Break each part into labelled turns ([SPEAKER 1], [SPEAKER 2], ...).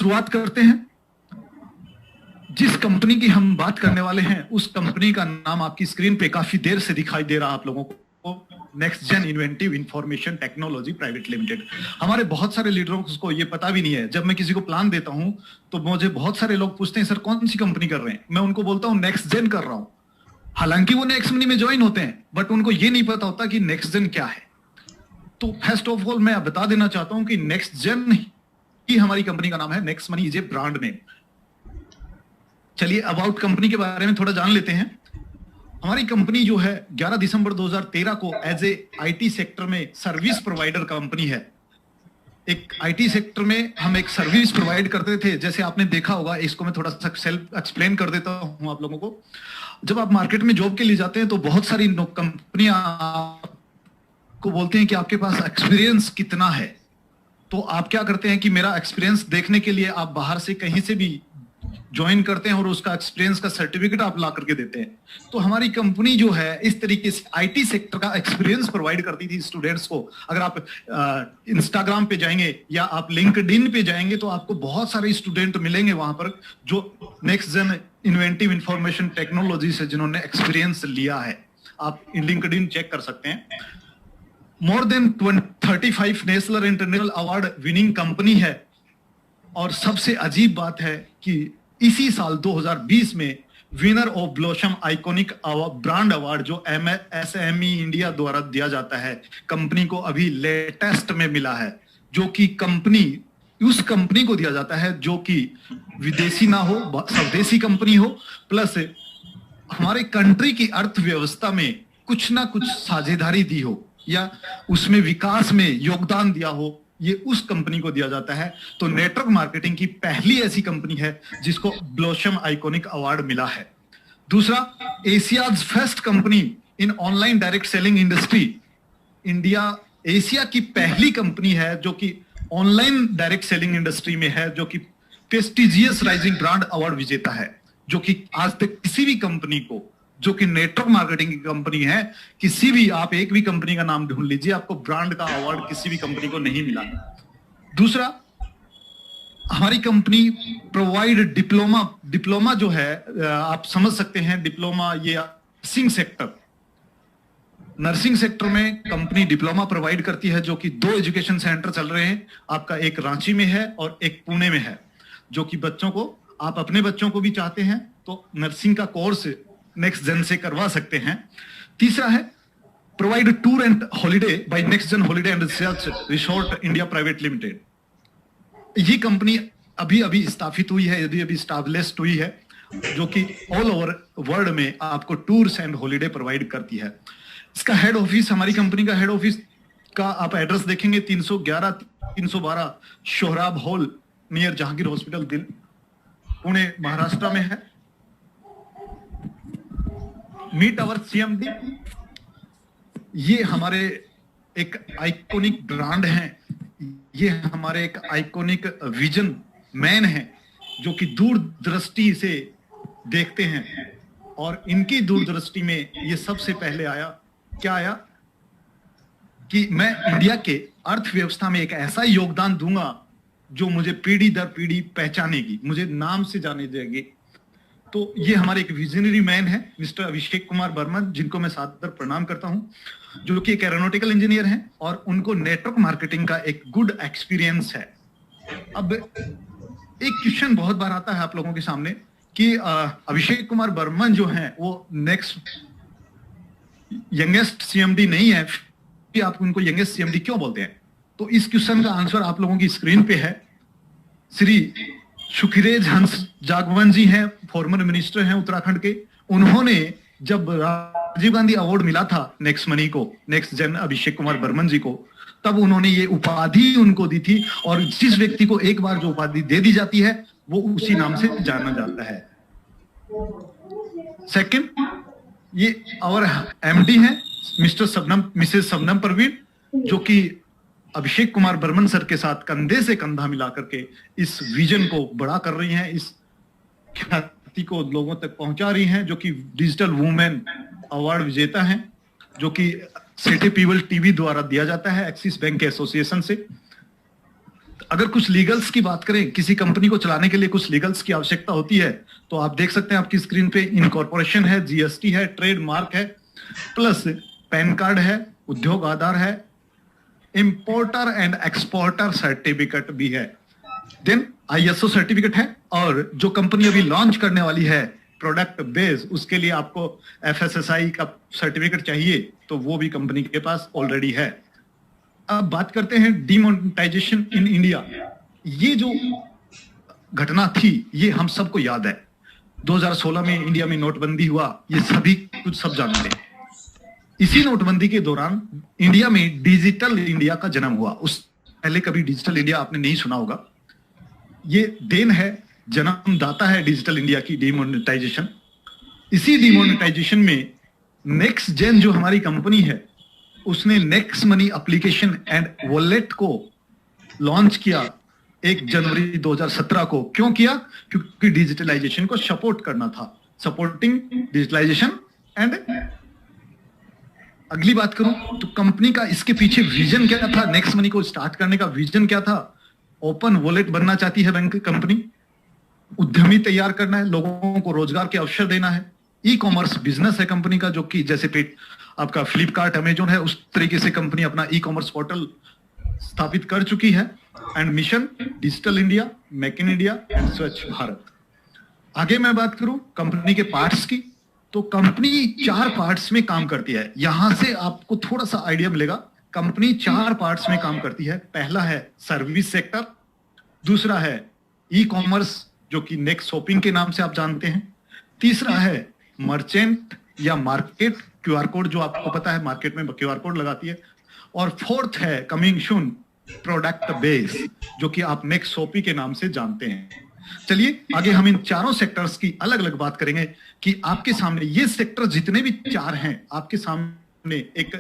[SPEAKER 1] शुरुआत करते हैं। जिस कंपनी की हम बात करने वाले हैं उस कंपनी का नाम आपकी स्क्रीन पे काफी देर से दिखाई दे रहा है आप लोगों को, Next Gen Inventive Information Technology Private Limited. हमारे बहुत सारे लीडरों को ये पता भी नहीं है। जब मैं किसी को प्लान देता हूं तो मुझे बहुत सारे लोग पूछते हैं, सर कौन सी कंपनी कर रहे हैं? मैं उनको बोलता हूं नेक्स्ट जेन कर रहा हूं। हालांकि वो नेक्स्ट मनी में ज्वाइन होते हैं, बट उनको ये नहीं पता होता कि नेक्स्ट जेन क्या है। तो फर्स्ट ऑफ ऑल मैं बता देना चाहता हूं कि नेक्स्ट जेन ही हमारी कंपनी का नाम है। Next money is a brand name. चलिए अबाउट कंपनी के बारे में थोड़ा जान लेते हैं। हमारी कंपनी जो है 11 दिसंबर 2013 को एज ए आईटी सेक्टर में सर्विस प्रोवाइडर कंपनी है। एक आईटी सेक्टर में हम एक सर्विस प्रोवाइड करते थे। जैसे आपने देखा होगा, इसको मैं थोड़ा सा सेल्फ एक्सप्लेन कर देता हूं आप लोगों को। जब आप मार्केट में जॉब के लिए जाते हैं तो बहुत सारी कंपनियां को बोलते हैं कि आपके पास एक्सपीरियंस कितना है। तो आप क्या करते हैं कि मेरा एक्सपीरियंस देखने के लिए आप बाहर से कहीं से भी ज्वाइन करते हैं और उसका एक्सपीरियंस का सर्टिफिकेट आप ला करके देते हैं। तो हमारी कंपनी जो है इस तरीके से आईटी सेक्टर का एक्सपीरियंस प्रोवाइड करती थी स्टूडेंट्स को। अगर आप इंस्टाग्राम पे जाएंगे या आप लिंक्डइन पे जाएंगे तो आपको बहुत सारे स्टूडेंट मिलेंगे वहां पर जो Next Gen Inventive Information Technology से जिन्होंने एक्सपीरियंस लिया है। आप लिंक्डइन चेक कर सकते हैं। More than 35 national international award winning company है। और सबसे अजीब बात है कि इसी साल 2020 में winner of blossom iconic brand award जो एमएसएमई इंडिया द्वारा दिया जाता है, कंपनी को अभी लेटेस्ट में मिला है। जो कि कंपनी उस कंपनी को दिया जाता है जो कि विदेशी ना हो, स्वदेशी कंपनी हो, प्लस हमारे कंट्री की अर्थव्यवस्था में कुछ ना कुछ साझेदारी दी हो या उसमें विकास में योगदान दिया हो, ये उस कंपनी को दिया जाता है। तो नेटवर्क मार्केटिंग की पहली ऐसी कंपनी है जिसको ब्लॉसम आइकॉनिक अवार्ड मिला है। दूसरा, एशियाज फर्स्ट कंपनी इन online direct selling industry. India Asia की पहली कंपनी है जो कि ऑनलाइन डायरेक्ट सेलिंग इंडस्ट्री में है, जो कि प्रेस्टिजियस राइजिंग ब्रांड अवार्ड विजेता है। जो कि आज तक किसी भी कंपनी को जो कि नेटवर्क मार्केटिंग की कंपनी है, किसी भी आप एक भी कंपनी का नाम ढूंढ लीजिए, आपको ब्रांड का अवार्ड किसी भी कंपनी को नहीं मिला। दूसरा, हमारी कंपनी प्रोवाइड डिप्लोमा जो है आप समझ सकते हैं, डिप्लोमा ये नर्सिंग सेक्टर में कंपनी डिप्लोमा प्रोवाइड करती है, जो कि 2 एजुकेशन सेंटर चल रहे हैं। आपका एक रांची में है और एक पुणे में है, जो कि बच्चों को, आप अपने बच्चों को भी चाहते हैं तो नर्सिंग का कोर्स नेक्स्ट जेन से करवा सकते हैं। तीसरा है provide tour and holiday by Next Gen Holiday and Research Resort India Private Limited. ये कंपनी अभी स्थापित हुई है, अभी स्टैब्लिश्ड हुई है, जो कि ऑल ओवर वर्ल्ड में आपको टूर्स एंड हॉलिडे प्रोवाइड करती है। इसका हेड ऑफिस, हमारी कंपनी का हेड ऑफिस का आप एड्रेस देखेंगे 311-312 Sohrab hall near Jahangir hospital, दिल पुणे महाराष्ट्र में है। मीट आवर सीएमडी, ये हमारे एक आइकॉनिक ब्रांड हैं, ये हमारे एक आइकॉनिक विजन मैन हैं जो कि दूरदृष्टि से देखते हैं। और इनकी दूरदृष्टि में ये सबसे पहले आया, क्या आया कि मैं इंडिया के अर्थव्यवस्था में एक ऐसा योगदान दूंगा जो मुझे पीढ़ी दर पीढ़ी पहचानेगी, मुझे नाम से जाने देगी। तो ये हमारे एक विजनरी मैन है मिस्टर अभिषेक कुमार बर्मन, जिनको मैं सादर प्रणाम करता हूं, जो कि एक एरोनॉटिकल इंजीनियर हैं और उनको नेटवर्क मार्केटिंग का एक गुड एक्सपीरियंस है। अब एक क्वेश्चन बहुत बार आता है आप लोगों के सामने कि अभिषेक कुमार बर्मन जो हैं वो नेक्स्ट यंगेस्ट सीएमडी नहीं है, कि आप उनको यंगेस्ट सीएमडी क्यों बोलते हैं? तो इस क्वेश्चन का आंसर आप लोगों की स्क्रीन पे है। श्री सुखिरेज हंस जागवन जी हैं, फॉर्मर मिनिस्टर हैं उत्तराखंड के। उन्होंने जब राजीव गांधी अवार्ड मिला था नेक्स्ट मनी को, नेक्स्ट जेन अभिषेक कुमार बर्मन जी को, तब उन्होंने ये उपाधि उनको दी थी। और जिस व्यक्ति को एक बार जो उपाधि दे दी जाती है वो उसी नाम से जाना जाता है। सेकंड, ये और एमडी है मिसेस शबनम परवीन, जो कि अभिषेक कुमार बर्मन सर के साथ कंधे से कंधा मिला करके इस विजन को बड़ा कर रही हैं, इस ख्याति को लोगों तक पहुंचा रही हैं, जो कि डिजिटल वुमेन अवार्ड विजेता हैं, जो कि सिटी पीपल टीवी द्वारा दिया जाता है एक्सिस बैंक के एसोसिएशन से। अगर कुछ लीगल्स की बात करें, किसी कंपनी को चलाने के लिए कुछ लीगल्स की आवश्यकता होती है, तो आप देख सकते हैं आपकी स्क्रीन पे इनकॉर्पोरेशन है, जीएसटी है, ट्रेडमार्क है, प्लस पैन कार्ड है, उद्योग आधार है, इंपोर्टर एंड एक्सपोर्टर सर्टिफिकेट भी है, देन आईएसओ सर्टिफिकेट है, और जो कंपनी अभी लॉन्च करने वाली है प्रोडक्ट बेस, उसके लिए आपको एफएसएसआई का सर्टिफिकेट चाहिए, तो वो भी कंपनी के पास ऑलरेडी है। अब बात करते हैं डिमोनेटाइजेशन इन इंडिया। ये जो घटना थी ये हम सबको याद है, 2016 में इंडिया में नोटबंदी हुआ, ये सभी कुछ सब जानते हैं। इसी नोटबंदी के दौरान इंडिया में डिजिटल इंडिया का जन्म हुआ। उस पहले कभी डिजिटल इंडिया आपने नहीं सुना होगा। ये देन है, जन्मदाता है डिजिटल इंडिया की डिमोनेटाइजेशन। इसी डिमोनेटाइजेशन में नेक्स्ट जेन जो हमारी कंपनी है, उसने next money application and wallet को लॉन्च किया 1 जनवरी 2017 को। क्यों किया? क्योंकि डिजिटलाइजेशन को सपोर्ट करना था, सपोर्टिंग डिजिटलाइजेशन। एंड अगली बात करूं तो कंपनी का इसके पीछे विजन क्या था, नेक्स्ट मनी को स्टार्ट करने का विजन क्या था? ओपन वॉलेट बनना चाहती है बैंक कंपनी, उद्यमी तैयार करना है, लोगों को रोजगार के अवसर देना है। ई कॉमर्स बिजनेस है कंपनी का, जो कि जैसे आपका फ्लिपकार्ट, अमेजोन है, उस तरीके से कंपनी अपना ई कॉमर्स पोर्टल स्थापित कर चुकी है। And mission digital India, make in India and स्वच्छ भारत। आगे मैं बात करूं कंपनी के पार्ट्स की, तो कंपनी 4 पार्ट्स में काम करती है। यहां से आपको थोड़ा सा आइडिया मिलेगा। कंपनी 4 पार्ट्स में काम करती है। पहला है सर्विस सेक्टर, दूसरा है ई कॉमर्स जो कि नेक्स्ट शॉपिंग के नाम से आप जानते हैं, तीसरा है मर्चेंट या मार्केट, क्यूआर कोड जो आपको पता है मार्केट में क्यूआर कोड लगाती है, और फोर्थ है कमिंग सून प्रोडक्ट बेस जो कि आप नेक्स्ट शॉपिंग के नाम से जानते हैं। चलिए आगे हम इन चारों सेक्टर्स की अलग अलग बात करेंगे कि आपके सामने ये सेक्टर जितने भी 4 हैं, आपके सामने एक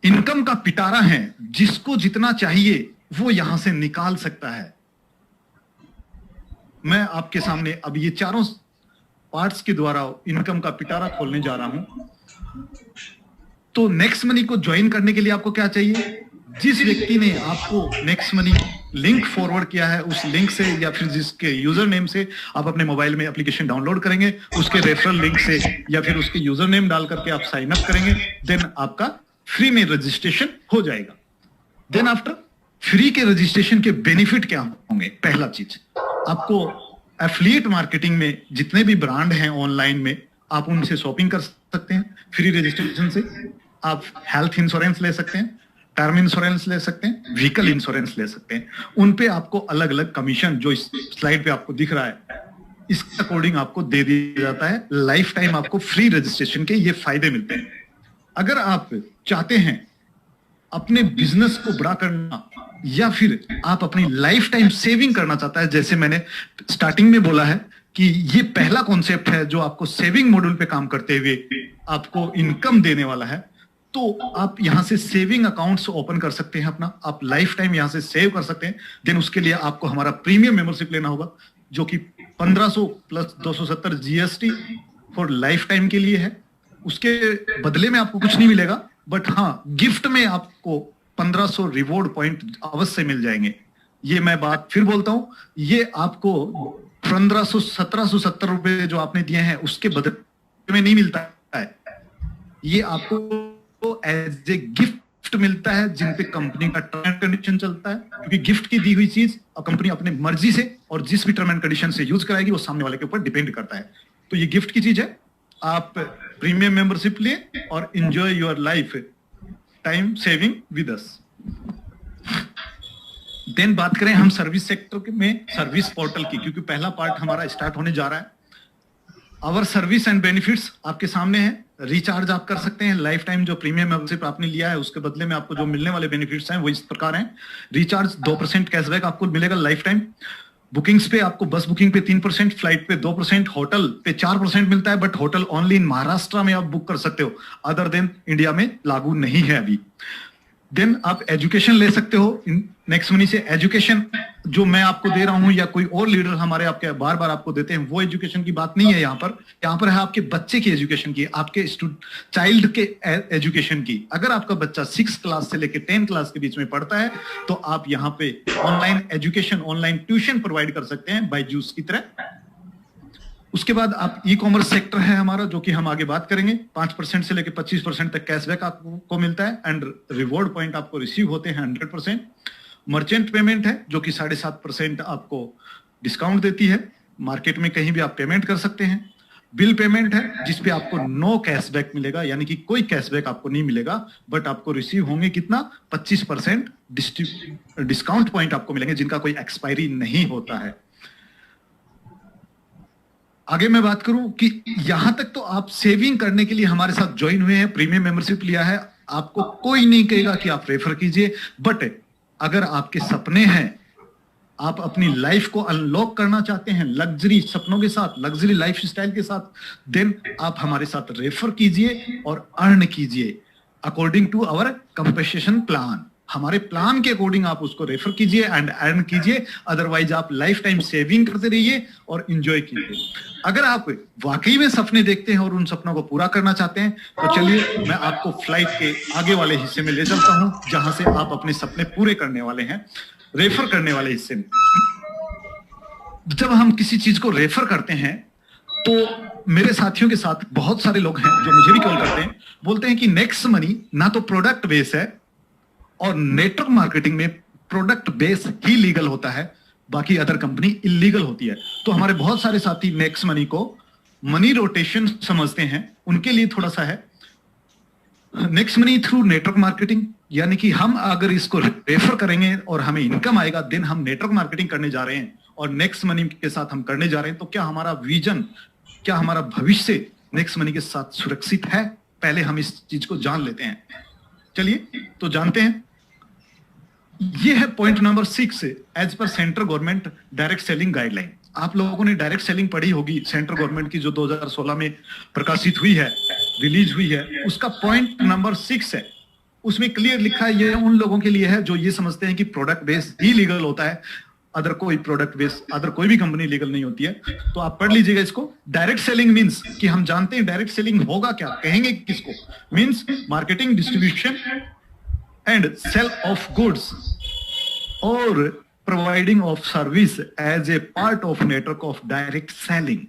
[SPEAKER 1] इनकम का पिटारा है। जिसको जितना चाहिए वो यहां से निकाल सकता है। मैं आपके सामने अब ये चारों पार्ट्स के द्वारा इनकम का पिटारा खोलने जा रहा हूं। तो नेक्स्ट मनी को ज्वाइन करने के लिए आपको क्या चाहिए? जिस व्यक्ति ने आपको नेक्स्ट मनी लिंक फॉरवर्ड किया है, उस लिंक से या फिर जिसके यूजर नेम से आप अपने मोबाइल में एप्लीकेशन डाउनलोड करेंगे, उसके रेफरल लिंक से या फिर उसके यूजर नेम डाल करके आप साइन अप करेंगे, देन आपका फ्री में रजिस्ट्रेशन हो जाएगा। देन आफ्टर फ्री के रजिस्ट्रेशन के बेनिफिट क्या होंगे? पहला चीज, आपको एफिलिएट मार्केटिंग में जितने भी ब्रांड हैं ऑनलाइन में, आप उनसे शॉपिंग कर सकते हैं फ्री रजिस्ट्रेशन से। आप हेल्थ इंश्योरेंस ले सकते हैं, टर्म इंश्योरेंस ले सकते हैं, व्हीकल इंश्योरेंस ले सकते हैं। उन पे आपको अलग अलग कमीशन जो इस स्लाइड पे आपको दिख रहा है, इसके अकॉर्डिंग आपको दे दिया जाता है। लाइफ टाइम आपको फ्री रजिस्ट्रेशन के ये फायदे मिलते हैं। अगर आप चाहते हैं अपने बिजनेस को बड़ा करना या फिर आप अपनी लाइफ टाइम सेविंग करना चाहता है, जैसे मैंने स्टार्टिंग में बोला है कि ये पहला कॉन्सेप्ट है जो आपको सेविंग मॉड्यूल पे काम करते हुए आपको इनकम देने वाला है, तो आप यहां से सेविंग अकाउंट्स ओपन कर सकते हैं अपना, आप लाइफ टाइम यहां से सेव कर सकते हैं। देन उसके लिए आपको हमारा प्रीमियम मेंबरशिप लेना होगा जो कि 1500 plus 270 GST for life time के लिए है। उसके बदले में आपको कुछ नहीं मिलेगा, बट हाँ गिफ्ट में आपको 1500 रिवॉर्ड पॉइंट अवश्य मिल जाएंगे। ये मैं बात फिर बोलता हूं, ये आपको 1770 रुपए जो आपने दिए हैं उसके बदले में नहीं मिलता है, ये आपको एज ए गिफ्ट मिलता है जिन पे कंपनी का टर्म एंड कंडीशन चलता है। क्योंकि गिफ्ट की दी हुई चीज कंपनी अपने मर्जी से और जिस भी टर्म एंड कंडीशन से यूज कराएगी वो सामने वाले के ऊपर डिपेंड करता है। तो ये गिफ्ट की चीज है। आप प्रीमियम मेंबरशिप ले और enjoy your lifetime saving with us. Then बात करें हम सर्विस सेक्टर में सर्विस पोर्टल की, क्योंकि पहला पार्ट हमारा स्टार्ट होने जा रहा है। आवर सर्विस एंड बेनिफिट्स आपके सामने है। रिचार्ज आप कर सकते हैं, लाइफ टाइम जो प्रीमियम मेंबरशिप आपने लिया है उसके बदले में आपको जो मिलने वाले बेनिफिट्स हैं वो इस प्रकार हैं। रिचार्ज 2% कैशबैक आपको मिलेगा लाइफ टाइम। बुकिंग्स पे आपको बस बुकिंग पे 3%, फ्लाइट पे 2%, होटल पे 4% मिलता है, but hotel only in Maharashtra में आप बुक कर सकते हो, अदर देन इंडिया में लागू नहीं है अभी। देन आप एजुकेशन ले सकते हो नेक्स्ट मनी से। एजुकेशन जो मैं आपको दे रहा हूं या कोई और लीडर हमारे आपके बार बार आपको देते हैं, वो एजुकेशन की बात नहीं है यहाँ पर है आपके बच्चे की एजुकेशन की, आपके चाइल्ड के एजुकेशन की। अगर आपका बच्चा 6 क्लास से लेकर 10 क्लास के बीच में पढ़ता है तो आप यहाँ पे online education, online tuition provide कर सकते हैं बायजूस की तरह। उसके बाद आप ई कॉमर्स सेक्टर है हमारा, जो कि हम आगे बात करेंगे। 5% से लेकर 25% तक कैशबैक आपको मिलता है एंड रिवॉर्ड पॉइंट आपको रिसीव होते हैं 100%। मर्चेंट पेमेंट है जो कि 7.5% आपको डिस्काउंट देती है, मार्केट में कहीं भी आप पेमेंट कर सकते हैं। बिल पेमेंट है जिसपे आपको नो कैशबैक मिलेगा, यानी कि कोई कैशबैक आपको नहीं मिलेगा, बट आपको रिसीव होंगे कितना 25% डिस्काउंट पॉइंट आपको मिलेंगे, जिनका कोई एक्सपायरी नहीं होता है। आगे मैं बात करूं कि यहां तक तो आप सेविंग करने के लिए हमारे साथ ज्वाइन हुए हैं, प्रीमियम मेंबरशिप लिया है, आपको कोई नहीं कहेगा कि आप रेफर कीजिए। बट अगर आपके सपने हैं, आप अपनी लाइफ को अनलॉक करना चाहते हैं लग्जरी सपनों के साथ, लग्जरी लाइफ स्टाइल के साथ, देन आप हमारे साथ रेफर कीजिए और अर्न कीजिए according to our compensation plan. हमारे प्लान के अकॉर्डिंग आप उसको रेफर कीजिए एंड अर्न कीजिए, अदरवाइज आप लाइफ टाइम सेविंग करते रहिए और एंजॉय कीजिए। अगर आप वाकई में सपने देखते हैं और उन सपनों को पूरा करना चाहते हैं तो चलिए मैं आपको फ्लाइट के आगे वाले हिस्से में ले चलता हूं, जहां से आप अपने सपने पूरे करने वाले हैं, रेफर करने वाले हिस्से में। जब हम किसी चीज को रेफर करते हैं तो मेरे साथियों के साथ बहुत सारे लोग हैं जो मुझे भी कॉल करते हैं, बोलते हैं कि नेक्स्ट मनी ना तो प्रोडक्ट बेस है और नेटवर्क मार्केटिंग में प्रोडक्ट बेस ही लीगल होता है, बाकी अदर कंपनी इलीगल होती है। तो हमारे बहुत सारे साथी नेक्स्ट मनी को मनी रोटेशन समझते हैं, उनके लिए थोड़ा सा है next money through network marketing, यानी कि हम अगर इसको रेफर करेंगे और हमें इनकम आएगा, देन हम नेटवर्क मार्केटिंग करने जा रहे हैं और नेक्स्ट मनी के साथ हम करने जा रहे हैं। तो क्या हमारा विजन, क्या हमारा भविष्य नेक्स्ट मनी के साथ सुरक्षित है? पहले हम इस चीज को जान लेते हैं। चलिए तो जानते हैं। ये है point number 6 as per central government direct selling guideline. आप लोगों ने डायरेक्ट सेलिंग पढ़ी होगी सेंट्रल गवर्नमेंट की, जो 2016 में प्रकाशित हुई है, रिलीज हुई है। उसका पॉइंट नंबर 6 है, उसमें क्लियर लिखा है, ये उन लोगों के लिए है जो ये समझते हैं कि प्रोडक्ट बेस ही लीगल होता है, अदर कोई प्रोडक्ट बेस, अदर कोई भी कंपनी लीगल नहीं होती है। तो आप पढ़ लीजिएगा इसको। डायरेक्ट सेलिंग मींस कि हम जानते हैं डायरेक्ट सेलिंग होगा क्या, कहेंगे किसको, means marketing, distribution and sale of goods और providing of service as a part of network of direct selling.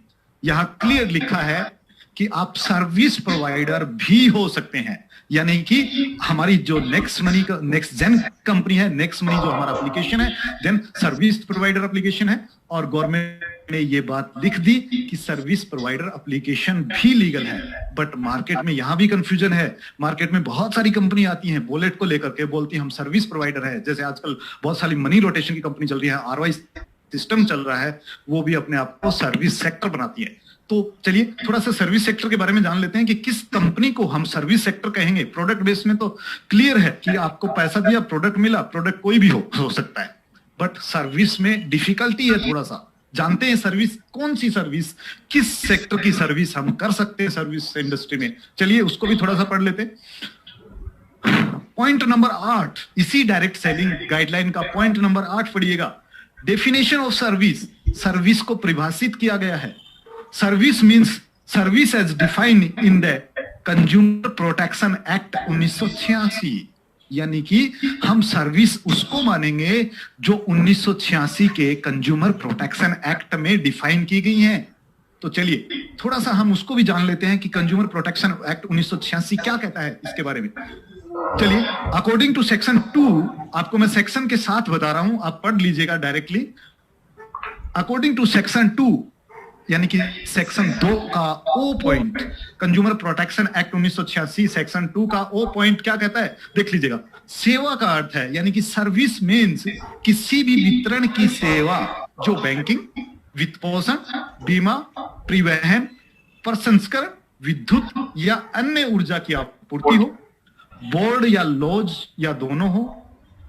[SPEAKER 1] यहां क्लियर लिखा है कि आप सर्विस प्रोवाइडर भी हो सकते हैं, यानी कि हमारी जो नेक्स्ट मनी का नेक्स्ट जेन कंपनी है, नेक्स्ट मनी जो हमारा एप्लीकेशन है, देन सर्विस प्रोवाइडर एप्लीकेशन है, और गवर्नमेंट ने ये बात लिख दी कि सर्विस प्रोवाइडर एप्लीकेशन भी लीगल है। बट मार्केट में यहां भी कंफ्यूजन है। मार्केट में बहुत सारी कंपनी आती हैं वॉलेट को लेकर के, बोलती हैं हम सर्विस प्रोवाइडर है। जैसे आजकल बहुत सारी मनी रोटेशन की कंपनी चल रही है, RY सिस्टम चल रहा है, वो भी अपने आप को सर्विस सेक्टर बनाती है। तो चलिए थोड़ा सा सर्विस सेक्टर के बारे में जान लेते हैं कि किस कंपनी को हम सर्विस सेक्टर कहेंगे। प्रोडक्ट बेस में तो क्लियर है कि आपको पैसा दिया, प्रोडक्ट मिला, प्रोडक्ट कोई भी हो सकता है, बट सर्विस में डिफिकल्टी है थोड़ा सा। जानते हैं सर्विस कौन सी सर्विस, किस सेक्टर की सर्विस हम कर सकते हैं सर्विस इंडस्ट्री में। चलिए उसको भी थोड़ा सा पढ़ लेते हैं। पॉइंट नंबर 8 इसी डायरेक्ट सेलिंग गाइडलाइन का पॉइंट नंबर 8 पढ़िएगा। डेफिनेशन ऑफ सर्विस, सर्विस को परिभाषित किया गया है। Service means service as defined in the consumer protection act 1986, यानी कि हम सर्विस उसको मानेंगे जो 1986 के कंज्यूमर प्रोटेक्शन एक्ट में डिफाइन की गई हैं। तो चलिए थोड़ा सा हम उसको भी जान लेते हैं कि कंज्यूमर प्रोटेक्शन एक्ट 1986 क्या कहता है इसके बारे में। चलिए अकॉर्डिंग टू सेक्शन 2, आपको मैं सेक्शन के साथ बता रहा हूं, आप पढ़ लीजिएगा डायरेक्टली। अकॉर्डिंग टू सेक्शन 2 यानी कि सेक्शन 2 का O point, consumer protection act 1986 section 2 का ओ पॉइंट क्या कहता है देख लीजिएगा। सेवा का अर्थ है, यानी कि सर्विस मीन्स किसी भी वितरण की सेवा जो बैंकिंग, वित्त पोषण, बीमा, परिवहन, प्रसंस्करण, विद्युत या अन्य ऊर्जा की आपूर्ति हो, बोर्ड या लॉज या दोनों हो,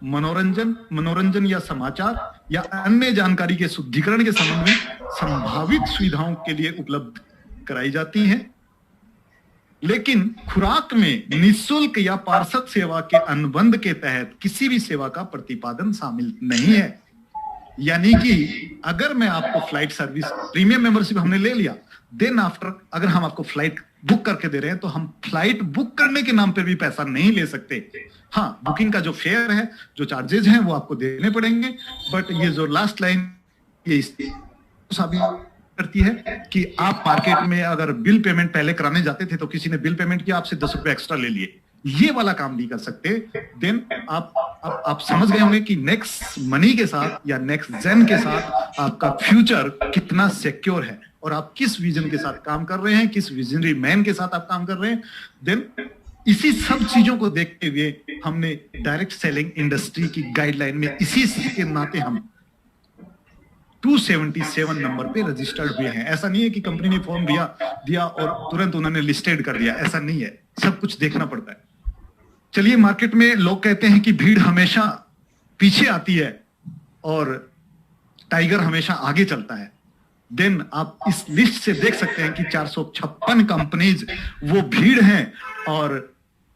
[SPEAKER 1] मनोरंजन या समाचार या अन्य जानकारी के शुद्धिकरण के संबंध में संभावित सुविधाओं के लिए उपलब्ध कराई जाती हैं। लेकिन खुराक में निःशुल्क या पार्षद सेवा के अनुबंध के तहत किसी भी सेवा का प्रतिपादन शामिल नहीं है। यानी कि अगर मैं आपको फ्लाइट सर्विस प्रीमियम मेंबरशिप हमने ले लिया, देन आफ्टर अगर हम आपको फ्लाइट बुक करके दे रहे हैं तो हम फ्लाइट बुक करने के नाम पे भी पैसा नहीं ले सकते। हाँ, बुकिंग का जो फेयर है, जो चार्जेस हैं वो आपको देने पड़ेंगे, बट ये जो लास्ट लाइन ये साबित करती है कि आप मार्केट में अगर बिल पेमेंट पहले कराने जाते थे तो किसी ने बिल पेमेंट किया, आपसे 10 रुपए एक्स्ट्रा ले लिए, ये वाला काम नहीं कर सकते। देन आप समझ गए होंगे कि नेक्स्ट मनी के साथ या नेक्स्ट जेन के साथ आपका फ्यूचर कितना सिक्योर है और आप किस विजन के साथ काम कर रहे हैं, किस विजनरी मैन के साथ आप काम कर रहे हैं। देन इसी सब चीजों को देखते हुए हमने डायरेक्ट सेलिंग इंडस्ट्री की गाइडलाइन में इसी के नाते हम 277 नंबर पे रजिस्टर्ड हुए हैं। ऐसा नहीं है कि कंपनी ने फॉर्म दिया और तुरंत उन्होंने लिस्टेड कर दिया, ऐसा नहीं है, सब कुछ देखना पड़ता है। चलिए, मार्केट में लोग कहते हैं कि भीड़ हमेशा पीछे आती है और टाइगर हमेशा आगे चलता है। देन आप इस लिस्ट से देख सकते हैं कि 456 कंपनीज वो भीड़ हैं और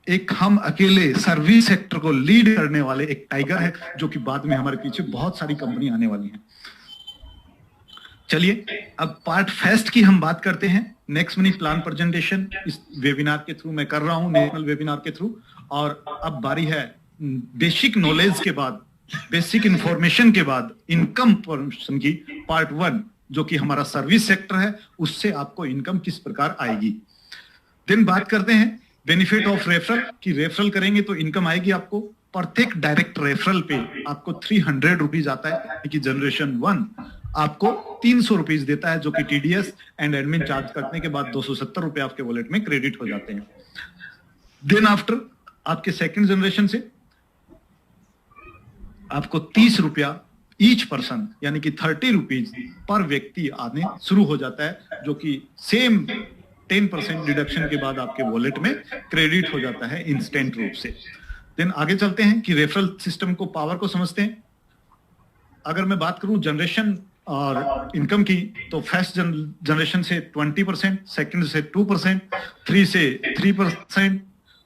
[SPEAKER 1] एक हम अकेले सर्विस सेक्टर को लीड करने वाले एक टाइगर है, जो कि बाद में हमारे पीछे बहुत सारी कंपनी आने वाली हैं। चलिए, अब पार्ट फेस्ट की हम बात करते हैं। नेक्स्ट मनी प्लान प्रेजेंटेशन इस वेबिनार के थ्रू मैं कर रहा हूं, नेशनल वेबिनार के थ्रू। और अब बारी है बेसिक नॉलेज के बाद, बेसिक इंफॉर्मेशन के बाद इनकम पोर्शन की पार्ट 1, जो कि हमारा सर्विस सेक्टर है, उससे आपको इनकम किस प्रकार आएगी। देन बात करते हैं बेनिफिट ऑफ रेफरल, कि रेफरल करेंगे तो इनकम आएगी आपको। प्रत्येक डायरेक्ट रेफरल पे आपको 300 रुपीज आता है, कि जनरेशन 1 आपको 300 रुपीज देता है, जो कि टीडीएस एंड एडमिन चार्ज करने के बाद 270 रुपए आपके वॉलेट में क्रेडिट हो जाते हैं। देन आफ्टर आपके सेकंड जनरेशन से आपको 30 रुपया ईच पर्सन, यानी कि 30 रुपीज पर व्यक्ति आने शुरू हो जाता है, जो कि सेम 10% डिडक्शन के बाद आपके वॉलेट में क्रेडिट हो जाता है इंस्टेंट रूप से। देन आगे चलते हैं कि रेफरल सिस्टम को, पावर को समझते हैं। अगर मैं बात करूं जनरेशन और इनकम की, तो फर्स्ट जनरेशन से 20%, सेकंड से 2%, 3 से 3%,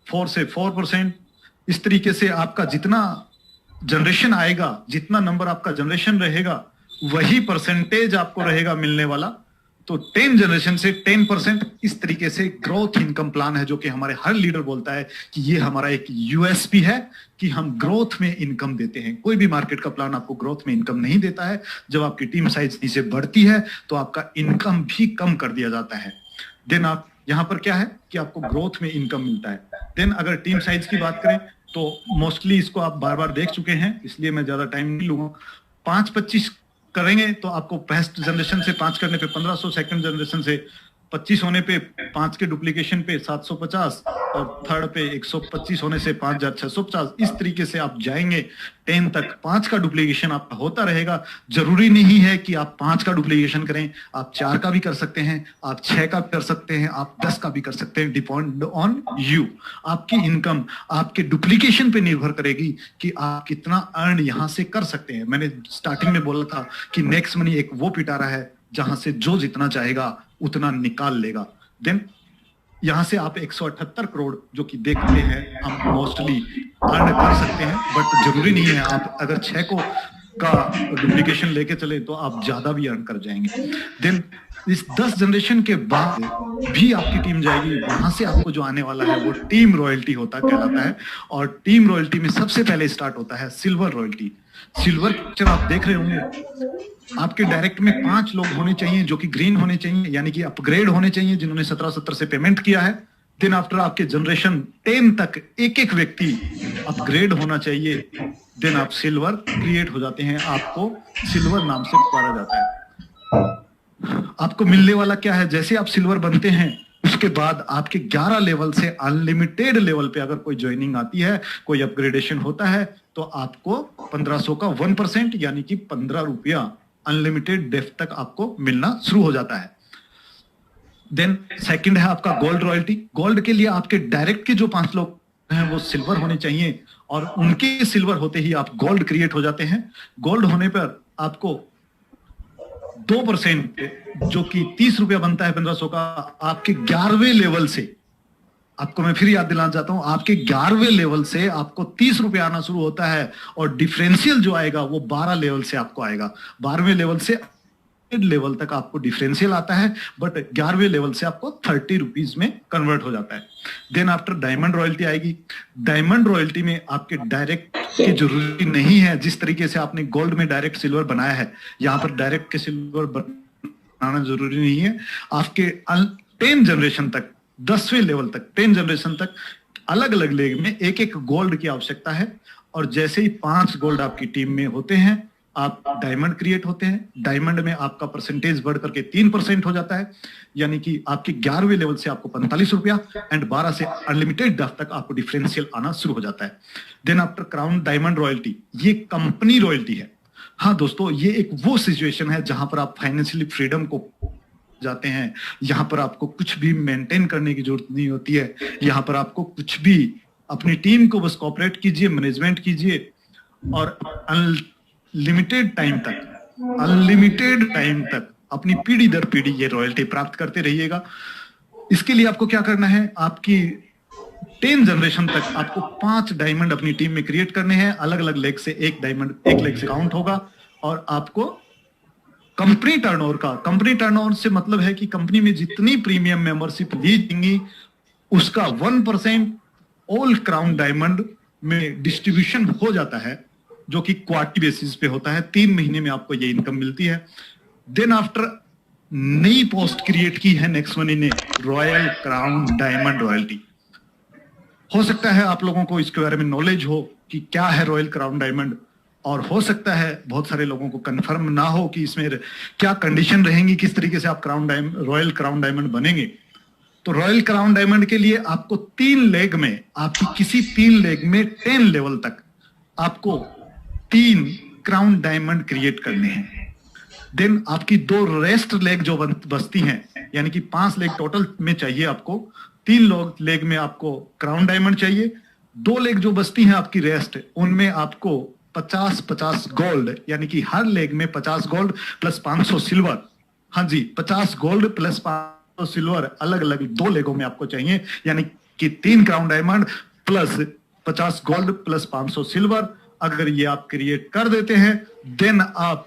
[SPEAKER 1] 4 से 4%। इस तरीके से आपका जितना जनरेशन आएगा, जितना नंबर आपका जनरेशन रहेगा, वही परसेंटेज आपको रहेगा मिलने वाला। तो 10 जनरेशन से 10%, इस तरीके से ग्रोथ इनकम प्लान है, जो कि हमारे हर लीडर बोलता है कि ये हमारा एक यूएसपी है कि हम ग्रोथ में इनकम देते हैं। कोई भी मार्केट का प्लान आपको ग्रोथ में इनकम नहीं देता है। जब आपकी टीम साइज नीचे बढ़ती है तो आपका इनकम भी कम कर दिया जाता है। देन आप यहां पर क्या है कि आपको ग्रोथ में इनकम मिलता है। देन अगर टीम साइज की बात करें तो मोस्टली इसको आप बार बार देख चुके हैं, इसलिए मैं ज्यादा टाइम नहीं लूंगा। 5-25 करेंगे तो आपको फर्स्ट जनरेशन से 5 करने पे 1500, सेकंड जनरेशन से 25 होने पे 5 के डुप्लीकेशन पे 750 और थर्ड पे 125 होने से 5650। इस तरीके से आप जाएंगे 10 तक। 5 का डुप्लीकेशन आपका होता रहेगा। जरूरी नहीं है कि आप 5 का डुप्लीकेशन करें, आप 4 का भी कर सकते हैं, आप 6 का भी कर सकते हैं, आप 10 का भी कर सकते हैं। Depend on you. आपकी इनकम आपके डुप्लीकेशन पे निर्भर करेगी कि आप कितना अर्न यहां से कर सकते हैं। मैंने स्टार्टिंग में बोला था कि नेक्स्ट मनी एक वो पिटारा है जहां से जो जितना चाहेगा उतना निकाल लेगा। देन यहां से आप 178 करोड़ जो कि देखते हैं हम मोस्टली अर्न कर सकते हैं, बट जरूरी नहीं है। आप अगर 6 को का डुप्लीकेशन लेके चले तो आप ज्यादा भी अर्न कर जाएंगे। देन इस 10 जनरेशन के बाद भी आपकी टीम जाएगी, वहां से आपको जो आने वाला है वो टीम रॉयल्टी होता कहलाता है। और टीम रॉयल्टी में सबसे पहले स्टार्ट होता है सिल्वर रॉयल्टी। सिल्वर पिक्चर आप देख रहे होंगे, आपके डायरेक्ट में 5 लोग होने चाहिए जो कि ग्रीन होने चाहिए, यानी कि अपग्रेड होने चाहिए, जिन्होंने 1770 से पेमेंट किया है। देन आफ्टर आपके जनरेशन 10 तक एक व्यक्ति अपग्रेड होना चाहिए। देन आप सिल्वर क्रिएट हो जाते हैं, आपको सिल्वर नाम से पुकारा जाता है। आपको मिलने वाला क्या है, जैसे आप सिल्वर बनते हैं उसके बाद आपके 11 लेवल से अनलिमिटेड लेवल पे अगर कोई ज्वाइनिंग आती है, कोई अपग्रेडेशन होता है, तो आपको 1500 का 1% यानी कि 15 रुपया अनलिमिटेड डेफ तक आपको मिलना शुरू हो जाता है। देन सेकंड है आपका गोल्ड रॉयल्टी। गोल्ड के लिए आपके डायरेक्ट के जो 5 लोग हैं वो सिल्वर होने चाहिए और उनके सिल्वर होते ही आप गोल्ड क्रिएट हो जाते हैं। गोल्ड होने पर आपको 2% जो कि 30 रुपया बनता है 1500 का, आपके 11वें लेवल से आपको मैं फिर याद दिलाना चाहता हूं, आपके 11वें लेवल से आपको 30 रुपए आना शुरू होता है और डिफरेंशियल जो आएगा वो 12 लेवल से आपको आएगा। 12वें लेवल से लेवल तक आपको डिफरेंशियल आता है, बट 11वें लेवल से आपको 30 रुपीज में कन्वर्ट हो जाता है। देन आफ्टर डायमंड रॉयल्टी आएगी। डायमंड रॉयल्टी में आपके डायरेक्ट की जरूरी नहीं है। जिस तरीके से आपने गोल्ड में डायरेक्ट सिल्वर बनाया है, यहां पर डायरेक्ट के सिल्वर बनाना जरूरी नहीं है। आपके 10 जनरेशन तक, 10वें लेवल तक, 10 जनरेशन तक अलग अलग लेग में एक एक गोल्ड की आवश्यकता है। और जैसे ही 5 गोल्ड आपकी टीम में होते हैं, आप डायमंड क्रिएट होते हैं। डायमंड में आपका परसेंटेज बढ़ करके 3% हो जाता है, यानी कि आपके 11वें लेवल से आपको 45 रुपया एंड 12 से अनलिमिटेड तक आपको डिफरेंशियल आना शुरू हो जाता है। Then after crown diamond royalty, ये कंपनी रॉयल्टी है। हाँ दोस्तों, ये एक वो सिचुएशन है जहां पर आप फाइनेंशियली फ्रीडम को जाते हैं। यहां पर आपको कुछ भी मेंटेन करने की जरूरत नहीं होती है। यहां पर आपको कुछ भी, अपनी टीम को बस कॉपरेट कीजिए, मैनेजमेंट कीजिए और अनलिमिटेड टाइम तक अपनी पीढ़ी दर पीढ़ी ये रॉयल्टी प्राप्त करते रहिएगा। इसके लिए आपको क्या करना है, आपकी 10 जनरेशन तक आपको 5 डायमंड अपनी टीम में क्रिएट करने हैं। अलग अलग लेग से एक डायमंड एक लेग से काउंट होगा और आपको कंपनी टर्नओवर से मतलब है कि कंपनी में जितनी प्रीमियम मेंबरशिप ली जाएंगी उसका 1% ऑल क्राउन डायमंड में डिस्ट्रीब्यूशन हो जाता है, जो कि क्वार्टरली बेसिस पे होता है। 3 महीने में आपको ये इनकम मिलती है। देन आफ्टर नई पोस्ट क्रिएट की है नेक्स्ट मनी ने, रॉयल क्राउन डायमंड रॉयल्टी। हो सकता है आप लोगों को इसके बारे में नॉलेज हो कि क्या है रॉयल क्राउन डायमंड, और हो सकता है बहुत सारे लोगों को कंफर्म ना हो कि इसमें क्या कंडीशन रहेंगी, किस तरीके से आप रॉयल क्राउन डायमंड बनेंगे। तो रॉयल क्राउन डायमंड के लिए आपको 3 लेग में, आपकी किसी 3 लेग में 10 लेवल तक आपको 3 क्राउन डायमंड क्रिएट करने हैं। देन आपकी 2 रेस्ट लेग जो बचती हैं, यानी कि 5 लेग टोटल में चाहिए आपको, 3 लेग में आपको क्राउन डायमंड चाहिए। 2 लेग जो बचती हैं आपकी रेस्ट, उनमें आपको 50-50 गोल्ड, यानी कि हर लेग में 50 गोल्ड प्लस 500 सिल्वर। हाँ जी, 50 गोल्ड प्लस 500 सिल्वर अलग अलग 2 लेगों में आपको चाहिए, यानी कि 3 crown diamond plus 50 gold plus 500 silver. अगर ये आप क्रिएट कर देते हैं, देन आप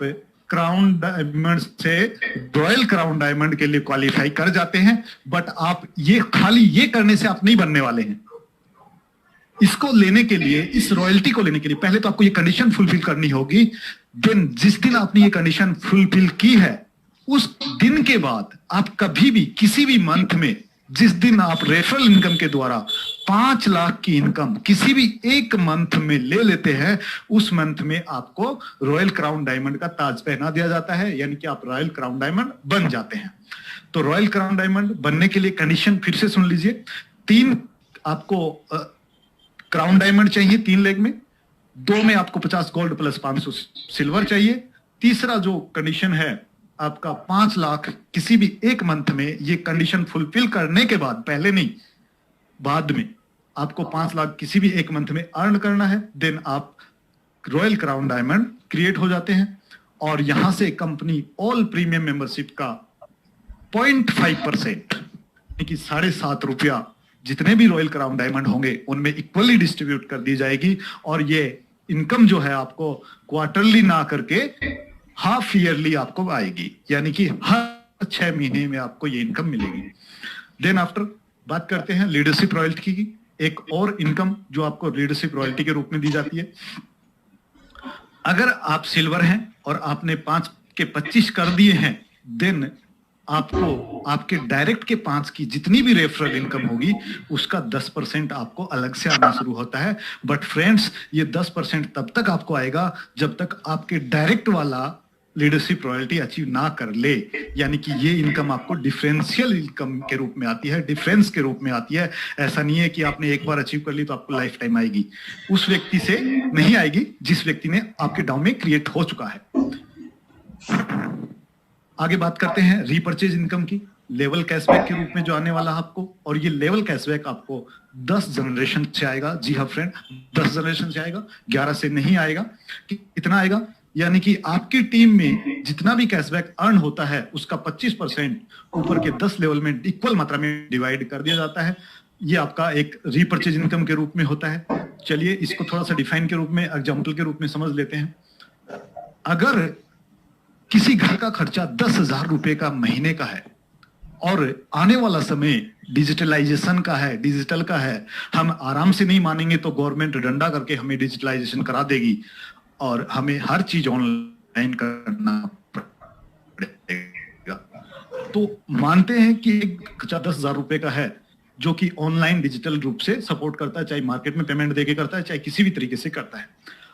[SPEAKER 1] क्राउन डायमंड से रॉयल क्राउन डायमंड के लिए क्वालिफाई कर जाते हैं। बट आप ये खाली ये करने से आप नहीं बनने वाले हैं। इसको लेने के लिए, इस रॉयल्टी को लेने के लिए पहले तो आपको ये कंडीशन फुलफिल करनी होगी। देन जिस दिन आपने ये कंडीशन फुलफिल की है, उस दिन के बाद आप कभी भी किसी भी मंथ में, जिस दिन आप रेफरल इनकम के द्वारा 5 लाख की इनकम किसी भी एक मंथ में ले लेते हैं, उस मंथ में आपको रॉयल क्राउन डायमंड का ताज पहना दिया जाता है, यानी कि आप रॉयल क्राउन डायमंड बन जाते हैं। तो रॉयल क्राउन डायमंड बनने के लिए कंडीशन फिर से सुन लीजिए। 3 आपको क्राउन डायमंड चाहिए 3 लेग में, 2 में आपको 50 गोल्ड प्लस 500 सिल्वर चाहिए। तीसरा जो कंडीशन है आपका 5 लाख किसी भी एक मंथ में, ये कंडीशन फुलफिल करने के बाद, पहले नहीं बाद में, आपको 5 लाख किसी भी एक मंथ में अर्न करना है। देन आप रॉयल क्राउन डायमंड क्रिएट हो जाते हैं और यहां से कंपनी ऑल प्रीमियम मेंबरशिप का 0.5% यानी कि 7.5 रुपया जितने भी रॉयल क्राउन डायमंड होंगे उनमें इक्वली डिस्ट्रीब्यूट कर दी जाएगी। और ये इनकम जो है आपको क्वार्टरली ना करके हाफ ईयरली आपको आएगी, यानी कि हर 6 महीने में आपको ये इनकम मिलेगी। देन आफ्टर बात करते हैं लीडरशिप रॉयल्टी की, एक और इनकम जो आपको लीडरशिप रॉयल्टी के रूप में दी जाती है। अगर आप सिल्वर हैं और आपने 5 के 25 कर दिए हैं, देन आपको आपके डायरेक्ट के 5 की जितनी भी रेफरल इनकम होगी उसका 10% आपको अलग से आना शुरू होता है। बट फ्रेंड्स, ये 10% तब तक आपको आएगा जब तक आपके डायरेक्ट वाला लीडरशिप रॉयल्टी अचीव ना कर ले, यानी कि ये इनकम आपको डिफरेंशियल इनकम के रूप में आती है, डिफरेंस के रूप में आती है। ऐसा नहीं है कि आपने एक बार अचीव कर ली तो आपको लाइफ टाइम आएगी, उस व्यक्ति से नहीं आएगी जिस व्यक्ति ने आपके डाउ में क्रिएट हो चुका है। आगे बात करते हैं रीपर्चेज इनकम की, लेवल कैशबैक के रूप में जो आने वाला है आपको। और ये लेवल कैशबैक आपको 10 जनरेशन से आएगा। जी हाँ फ्रेंड, 10 जनरेशन से आएगा, 11 से नहीं आएगा। कितना आएगा, यानी कि आपकी टीम में जितना भी कैशबैक अर्न होता है उसका 25% ऊपर के 10 लेवल में इक्वल मात्रा में डिवाइड कर दिया जाता है। ये आपका एक रीपर्चेज इनकम के रूप में होता है। चलिए इसको थोड़ा सा डिफाइन के रूप में, एग्जाम्पल के रूप में समझ लेते हैं। अगर किसी घर का खर्चा 10,000 रुपए का महीने का है और आने वाला समय डिजिटलाइजेशन का है, डिजिटल का है, हम आराम से नहीं मानेंगे तो गवर्नमेंट डंडा करके हमें डिजिटलाइजेशन करा देगी और हमें हर चीज ऑनलाइन करना पड़ेगा। तो मानते हैं कि एक खर्चा 10,000 रुपए का है जो कि ऑनलाइन डिजिटल रूप से सपोर्ट करता है, चाहे मार्केट में पेमेंट देके करता है, चाहे किसी भी तरीके से करता है।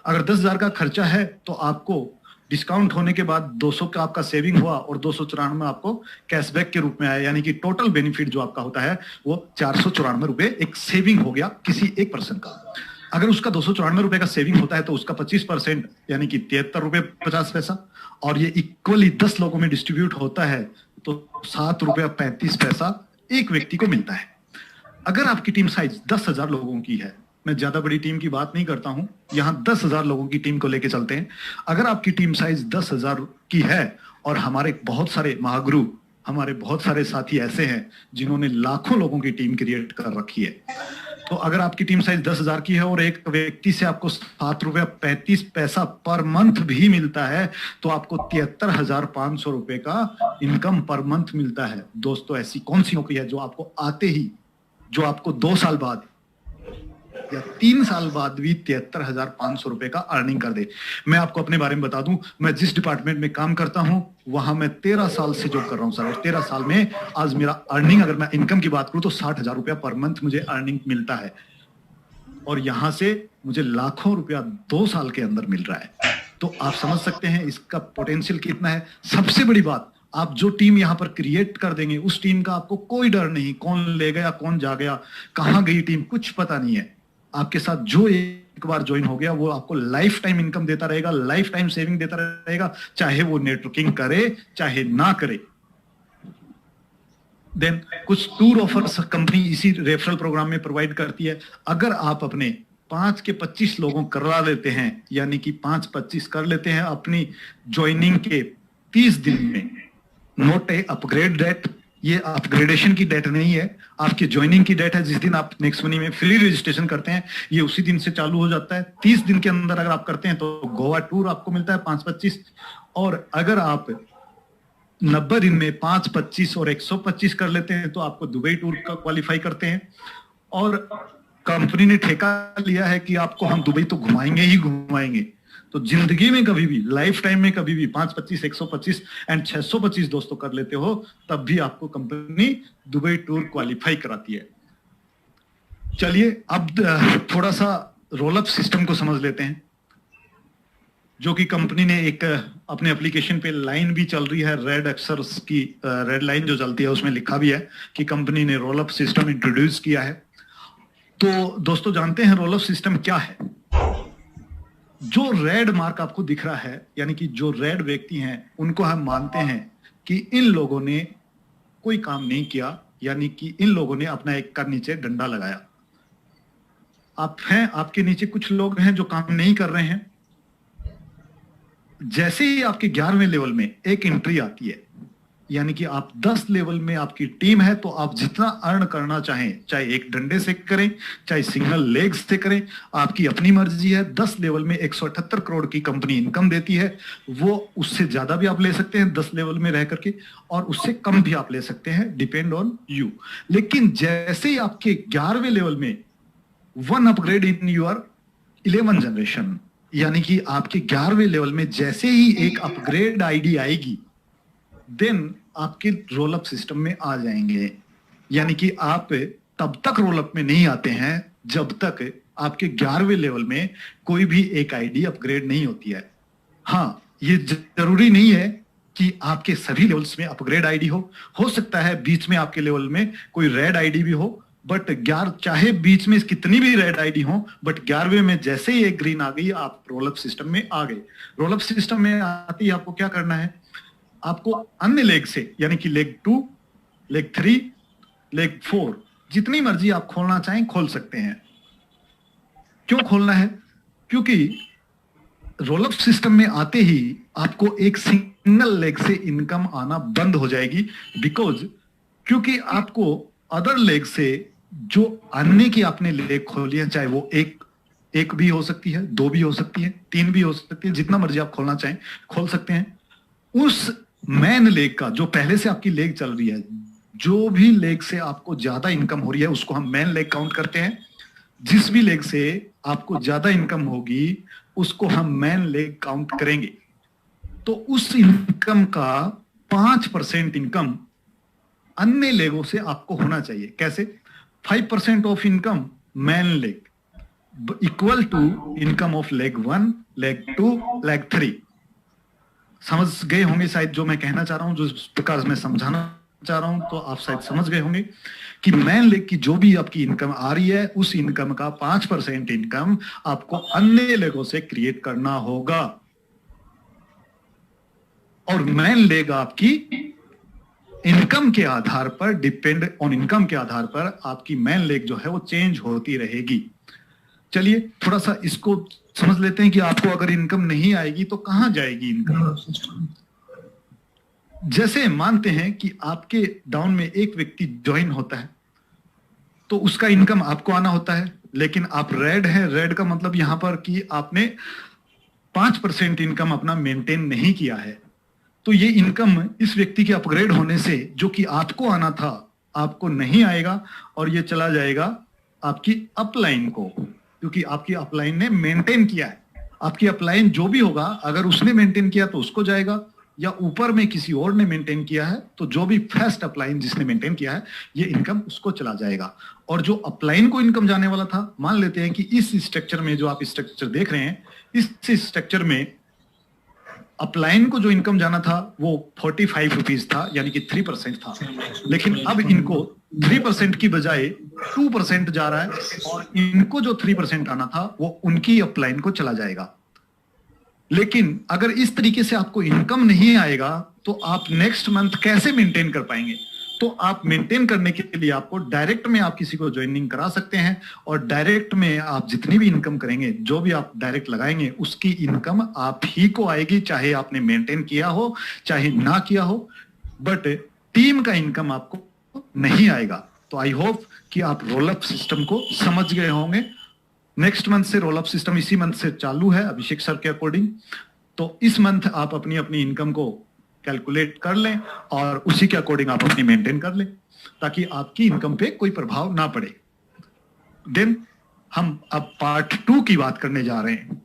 [SPEAKER 1] अगर 10,000 का खर्चा है तो आपको डिस्काउंट होने के बाद 200 का आपका सेविंग हुआ और 294 आपको कैशबैक के रूप में आया, यानी कि टोटल बेनिफिट जो आपका होता है वो 494 रुपए एक सेविंग हो गया किसी एक पर्सन का। अगर उसका 294 रुपए का सेविंग होता है तो उसका 25% यानी कि 73 रुपए 50 पैसा, और ये इक्वली 10 लोगों में डिस्ट्रीब्यूट होता है तो 7 रुपया 35 पैसा एक व्यक्ति को मिलता है। अगर आपकी टीम साइज 10,000 लोगों की है, मैं ज्यादा बड़ी टीम की बात नहीं करता हूं, यहां 10,000 लोगों की टीम को लेके चलते हैं। अगर आपकी टीम साइज 10,000 की है और हमारे बहुत सारे महागुरु, हमारे बहुत सारे साथी ऐसे हैं जिन्होंने लाखों लोगों की टीम क्रिएट कर रखी है, तो अगर आपकी टीम साइज 10,000 की है और एक व्यक्ति से आपको 7 रुपया 35 पैसा पर मंथ भी मिलता है तो आपको 73,500 रुपए का इनकम पर मंथ मिलता है। दोस्तों, ऐसी कौन सी नौकरी है जो आपको आते ही, जो आपको 2 साल बाद या 3 साल बाद भी 73,500 रुपए का अर्निंग कर दे? मैं आपको अपने बारे में बता दूं, मैं जिस डिपार्टमेंट में काम करता हूं वहां मैं 13 साल से जॉब कर रहा हूं सर, और 13 साल में आज मेरा अर्निंग, अगर मैं इनकम की बात करूं तो 60,000 रुपया पर मंथ मुझे अर्निंग मिलता है, और यहां से मुझे लाखों रुपया 2 साल के अंदर मिल रहा है। तो आप समझ सकते हैं इसका पोटेंशियल कितना है। सबसे बड़ी बात, आप जो टीम यहां पर क्रिएट कर देंगे उस टीम का आपको कोई डर नहीं, कौन ले गया कौन जा गया, कहां गई टीम, कुछ पता नहीं है। आपके साथ जो एक बार ज्वाइन हो गया वो आपको लाइफ टाइम इनकम देता रहेगा, लाइफ टाइम सेविंग देता रहेगा, चाहे वो नेटवर्किंग करे चाहे ना करे। देन कुछ टूर ऑफर्स कंपनी इसी रेफरल प्रोग्राम में प्रोवाइड करती है। अगर आप अपने 5 के 25 लोगों करवा लेते हैं, यानी कि 5-25 कर लेते हैं अपनी ज्वाइनिंग के 30 दिन में, नोट ए अपग्रेड डेट, ये अपग्रेडेशन की डेट नहीं है, आपकी ज्वाइनिंग की डेट है। जिस दिन आप नेक्स्ट मनी में फ्री रजिस्ट्रेशन करते हैं ये उसी दिन से चालू हो जाता है। 30 दिन के अंदर अगर आप करते हैं तो गोवा टूर आपको मिलता है 5-25, और अगर आप 90 दिन में 5-25 और 125 कर लेते हैं तो आपको दुबई टूर का क्वालिफाई करते हैं। और कंपनी ने ठेका लिया है कि आपको हम दुबई तो घुमाएंगे ही घुमाएंगे। तो जिंदगी में कभी भी, लाइफ टाइम में कभी भी 5-25, 125 एंड 625 दोस्तों कर लेते हो तब भी आपको कंपनी दुबई टूर क्वालिफाई कराती है। चलिए अब थोड़ा सा रोल अप सिस्टम को समझ लेते हैं, जो कि कंपनी ने एक अपने एप्लीकेशन पे लाइन भी चल रही है, रेड अक्षर्स की रेड लाइन जो चलती है उसमें लिखा भी है कि कंपनी ने रोल अप सिस्टम इंट्रोड्यूस किया है। तो दोस्तों जानते हैं रोल अप सिस्टम क्या है? जो रेड मार्क आपको दिख रहा है, यानी कि जो रेड व्यक्ति हैं उनको हम मानते हैं कि इन लोगों ने कोई काम नहीं किया, यानी कि इन लोगों ने अपना एक कर नीचे डंडा लगाया। आप हैं, आपके नीचे कुछ लोग हैं जो काम नहीं कर रहे हैं। जैसे ही आपके 11वें लेवल में एक एंट्री आती है, यानी कि आप 10 लेवल में आपकी टीम है, तो आप जितना अर्न करना चाहें, चाहे एक डंडे से करें चाहे सिंगल लेग से करें, आपकी अपनी मर्जी है। 10 लेवल में 178 करोड़ की कंपनी इनकम देती है, वो उससे ज्यादा भी आप ले सकते हैं 10 लेवल में रह करके, और उससे कम भी आप ले सकते हैं, डिपेंड ऑन यू। लेकिन जैसे ही आपके 11वें लेवल में 1 अपग्रेड इन योर 11 जनरेशन, यानी कि आपके 11वें लेवल में जैसे ही एक अपग्रेड आईडी आएगी, देन आपके रोल अप सिस्टम में आ जाएंगे। यानी कि आप तब तक रोल अप में नहीं आते हैं जब तक आपके 11वें लेवल में कोई भी एक आईडी अपग्रेड नहीं होती है। हाँ, ये जरूरी नहीं है कि आपके सभी लेवल्स में अपग्रेड आईडी हो सकता है बीच में आपके लेवल में कोई रेड आईडी भी हो, बट 11 चाहे बीच में कितनी भी रेड आईडी हो, बट 11वें में जैसे ही एक ग्रीन आ गई आप रोल अप सिस्टम में आ गए। रोल अप सिस्टम में आती है आपको क्या करना है, आपको अन्य लेग से, यानी कि लेग 2, लेग 3, लेग 4 जितनी मर्जी आप खोलना चाहें खोल सकते हैं। क्यों खोलना है? क्योंकि रोल अप सिस्टम में आते ही आपको एक सिंगल लेग से इनकम आना बंद हो जाएगी, क्योंकि आपको अदर लेग से जो अन्य की आपने लेग खोली है, चाहे वो एक भी हो सकती है, 2 भी हो सकती है, 3 भी हो सकती है, जितना मर्जी आप खोलना चाहें खोल सकते हैं। उस मैन लेग का, जो पहले से आपकी लेग चल रही है, जो भी लेग से आपको ज्यादा इनकम हो रही है उसको हम मैन लेग काउंट करते हैं। जिस भी लेग से आपको ज्यादा इनकम होगी उसको हम मैन लेग काउंट करेंगे। तो उस इनकम का 5% इनकम अन्य लेगों से आपको होना चाहिए। कैसे? 5% of income main leg equal to income of leg 1, leg 2, leg 3। समझ गए होंगे शायद जो मैं कहना चाह रहा हूं, जो प्रकार मैं समझाना चाह रहा हूं, तो आप शायद समझ गए होंगे कि मैन लेग की जो भी आपकी इनकम आ रही है उस इनकम का 5% इनकम आपको अन्य लेगों से क्रिएट करना होगा। और मैन लेग आपकी इनकम के आधार पर, डिपेंड ऑन इनकम के आधार पर आपकी मैन लेग जो है वो चेंज होती रहेगी। चलिए थोड़ा सा इसको समझ लेते हैं कि आपको अगर इनकम नहीं आएगी तो कहां जाएगी इनकम। जैसे मानते हैं कि आपके डाउन में एक व्यक्ति ज्वाइन होता है तो उसका इनकम आपको आना होता है, लेकिन आप रेड है। रेड का मतलब यहां पर कि आपने 5% इनकम अपना मेंटेन नहीं किया है, तो ये इनकम इस व्यक्ति के अपग्रेड होने से जो कि आपको आना था आपको नहीं आएगा और ये चला जाएगा आपकी अपलाइन को, क्योंकि आपकी अपलाइन ने मेंटेन किया है। आपकी अपलाइन जो भी होगा अगर उसने मेंटेन किया तो उसको जाएगा, या ऊपर में किसी और ने मेंटेन किया है तो जो भी फर्स्ट अपलाइन जिसने मेंटेन किया है ये इनकम उसको चला जाएगा। और जो अपलाइन को इनकम जाने वाला था, मान लेते हैं कि इस स्ट्रक्चर में, जो आप स्ट्रक्चर देख रहे हैं, इस स्ट्रक्चर में अपलाइन को जो इनकम जाना था वो 45 रुपीज था, यानी कि 3% था। लेकिन अब इनको 3% की बजाय 2% जा रहा है और इनको जो 3% आना था वो उनकी अपलाइन को चला जाएगा। लेकिन अगर इस तरीके से आपको इनकम नहीं आएगा तो आप नेक्स्ट मंथ कैसे मेंटेन कर पाएंगे? तो आप मेंटेन करने के लिए आपको डायरेक्ट में आप किसी को ज्वाइनिंग करा सकते हैं, और डायरेक्ट में आप जितनी भी इनकम करेंगे, जो भी आप डायरेक्ट लगाएंगे उसकी इनकम आप ही को आएगी, चाहे आपने मेंटेन किया हो चाहे ना किया हो, बट टीम का इनकम आपको नहीं आएगा। तो आई होप कि आप रोल अप सिस्टम को समझ गए होंगे। नेक्स्ट मंथ से रोल अप सिस्टम इसी मंथ से चालू है अभिषेक सर के अकॉर्डिंग। तो इस मंथ आप अपनी अपनी इनकम को कैलकुलेट कर लें और उसी के अकॉर्डिंग आप अपनी मेंटेन कर लें, ताकि आपकी इनकम पे कोई प्रभाव ना पड़े। देन हम अब पार्ट 2 की बात करने जा रहे हैं।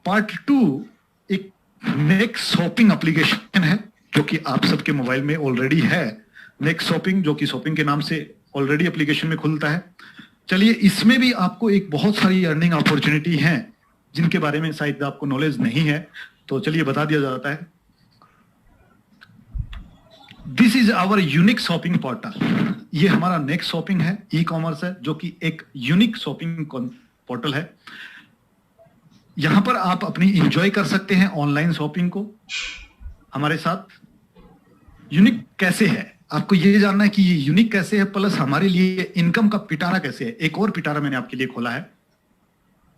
[SPEAKER 1] पार्ट 2 एक नेक्स्ट शॉपिंग एप्लीकेशन है जो कि आप सबके मोबाइल में ऑलरेडी है। नेक्स्ट शॉपिंग, जो कि शॉपिंग के नाम से ऑलरेडी एप्लीकेशन में खुलता है। चलिए, इसमें भी आपको एक बहुत सारी अर्निंग अपॉर्चुनिटी हैं जिनके बारे में शायद आपको नॉलेज नहीं है, तो चलिए बता दिया जाता है। This is our unique shopping portal. ये हमारा नेक्स्ट शॉपिंग है, ई कॉमर्स है, जो कि एक यूनिक शॉपिंग पोर्टल है। यहां पर आप अपनी इंजॉय कर सकते हैं ऑनलाइन शॉपिंग को हमारे साथ। यूनिक कैसे है आपको ये जानना है कि ये यूनिक कैसे है, प्लस हमारे लिए इनकम का पिटारा कैसे है। एक और पिटारा मैंने आपके लिए खोला है।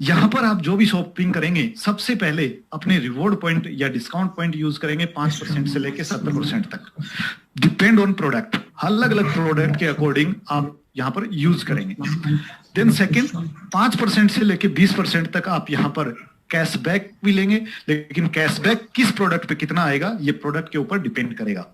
[SPEAKER 1] यहां पर आप जो भी शॉपिंग करेंगे सबसे पहले अपने रिवॉर्ड पॉइंट या डिस्काउंट पॉइंट यूज करेंगे 5% से लेकर 70% तक, डिपेंड ऑन प्रोडक्ट। अलग अलग प्रोडक्ट के अकॉर्डिंग आप यहां पर यूज करेंगे। देन सेकंड, 5% से लेकर 20% तक आप यहां पर कैशबैक भी लेंगे, लेकिन कैशबैक किस प्रोडक्ट पे कितना आएगा ये प्रोडक्ट के ऊपर डिपेंड करेगा।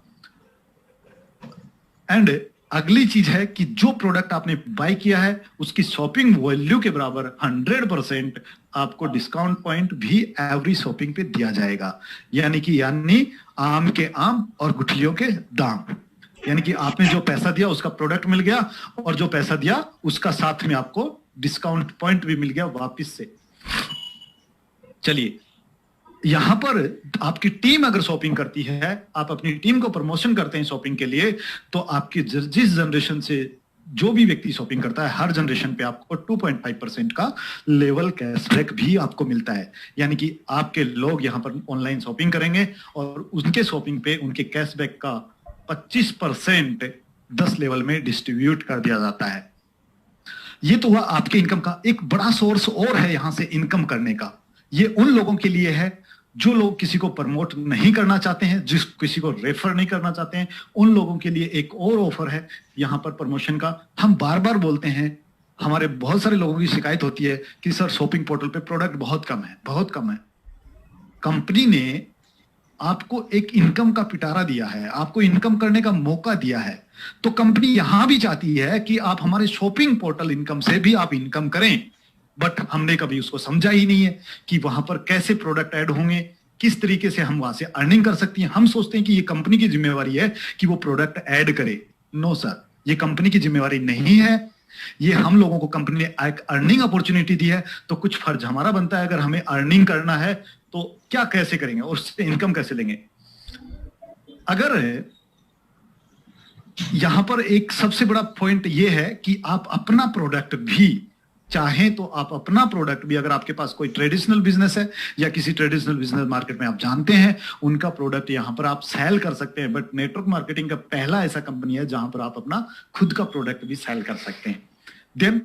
[SPEAKER 1] एंड अगली चीज है कि जो प्रोडक्ट आपने बाय किया है उसकी शॉपिंग वैल्यू के बराबर 100% आपको डिस्काउंट पॉइंट भी एवरी शॉपिंग पे दिया जाएगा। यानी आम के आम और गुठलियों के दाम। यानी कि आपने जो पैसा दिया उसका प्रोडक्ट मिल गया, और जो पैसा दिया उसका साथ में आपको डिस्काउंट पॉइंट भी मिल गया वापिस से। चलिए, यहां पर आपकी टीम अगर शॉपिंग करती है, आप अपनी टीम को प्रमोशन करते हैं शॉपिंग के लिए, तो आपकी जिस जनरेशन से जो भी व्यक्ति शॉपिंग करता है हर जनरेशन पे आपको 2.5% का लेवल कैशबैक भी आपको मिलता है। यानी कि आपके लोग यहां पर ऑनलाइन शॉपिंग करेंगे और उनके शॉपिंग पे उनके कैशबैक का 25% 10 लेवल में डिस्ट्रीब्यूट कर दिया जाता है। ये तो हुआ आपके इनकम का। एक बड़ा सोर्स और है यहां से इनकम करने का। ये उन लोगों के लिए है जो लोग किसी को प्रमोट नहीं करना चाहते हैं, जिस किसी को रेफर नहीं करना चाहते हैं, उन लोगों के लिए एक और ऑफर है यहां पर प्रमोशन का। हम बार बार बोलते हैं, हमारे बहुत सारे लोगों की शिकायत होती है कि सर शॉपिंग पोर्टल पे प्रोडक्ट बहुत कम है, बहुत कम है। कंपनी ने आपको एक इनकम का पिटारा दिया है, आपको इनकम करने का मौका दिया है, तो कंपनी यहां भी चाहती है कि आप हमारे शॉपिंग पोर्टल इनकम से भी आप इनकम करें। बट हमने कभी उसको समझा ही नहीं है कि वहां पर कैसे प्रोडक्ट ऐड होंगे, किस तरीके से हम वहां से अर्निंग कर सकती हैं। हम सोचते हैं कि ये कंपनी की जिम्मेवारी है कि वो प्रोडक्ट ऐड करे। नो सर, ये कंपनी की जिम्मेवारी नहीं है। ये हम लोगों को कंपनी ने एक अर्निंग अपॉर्चुनिटी दी है, तो कुछ फर्ज हमारा बनता है। अगर हमें अर्निंग करना है तो क्या कैसे करेंगे और उससे इनकम कैसे लेंगे। अगर यहां पर एक सबसे बड़ा पॉइंट यह है कि आप अपना प्रोडक्ट भी चाहें तो आप अपना प्रोडक्ट भी, अगर आपके पास कोई ट्रेडिशनल बिजनेस है या किसी ट्रेडिशनल बिजनेस मार्केट में आप जानते हैं, उनका प्रोडक्ट यहां पर आप सेल कर सकते हैं। बट नेटवर्क मार्केटिंग का पहला ऐसा कंपनी है जहां पर आप अपना खुद का प्रोडक्ट भी सेल कर सकते हैं। देन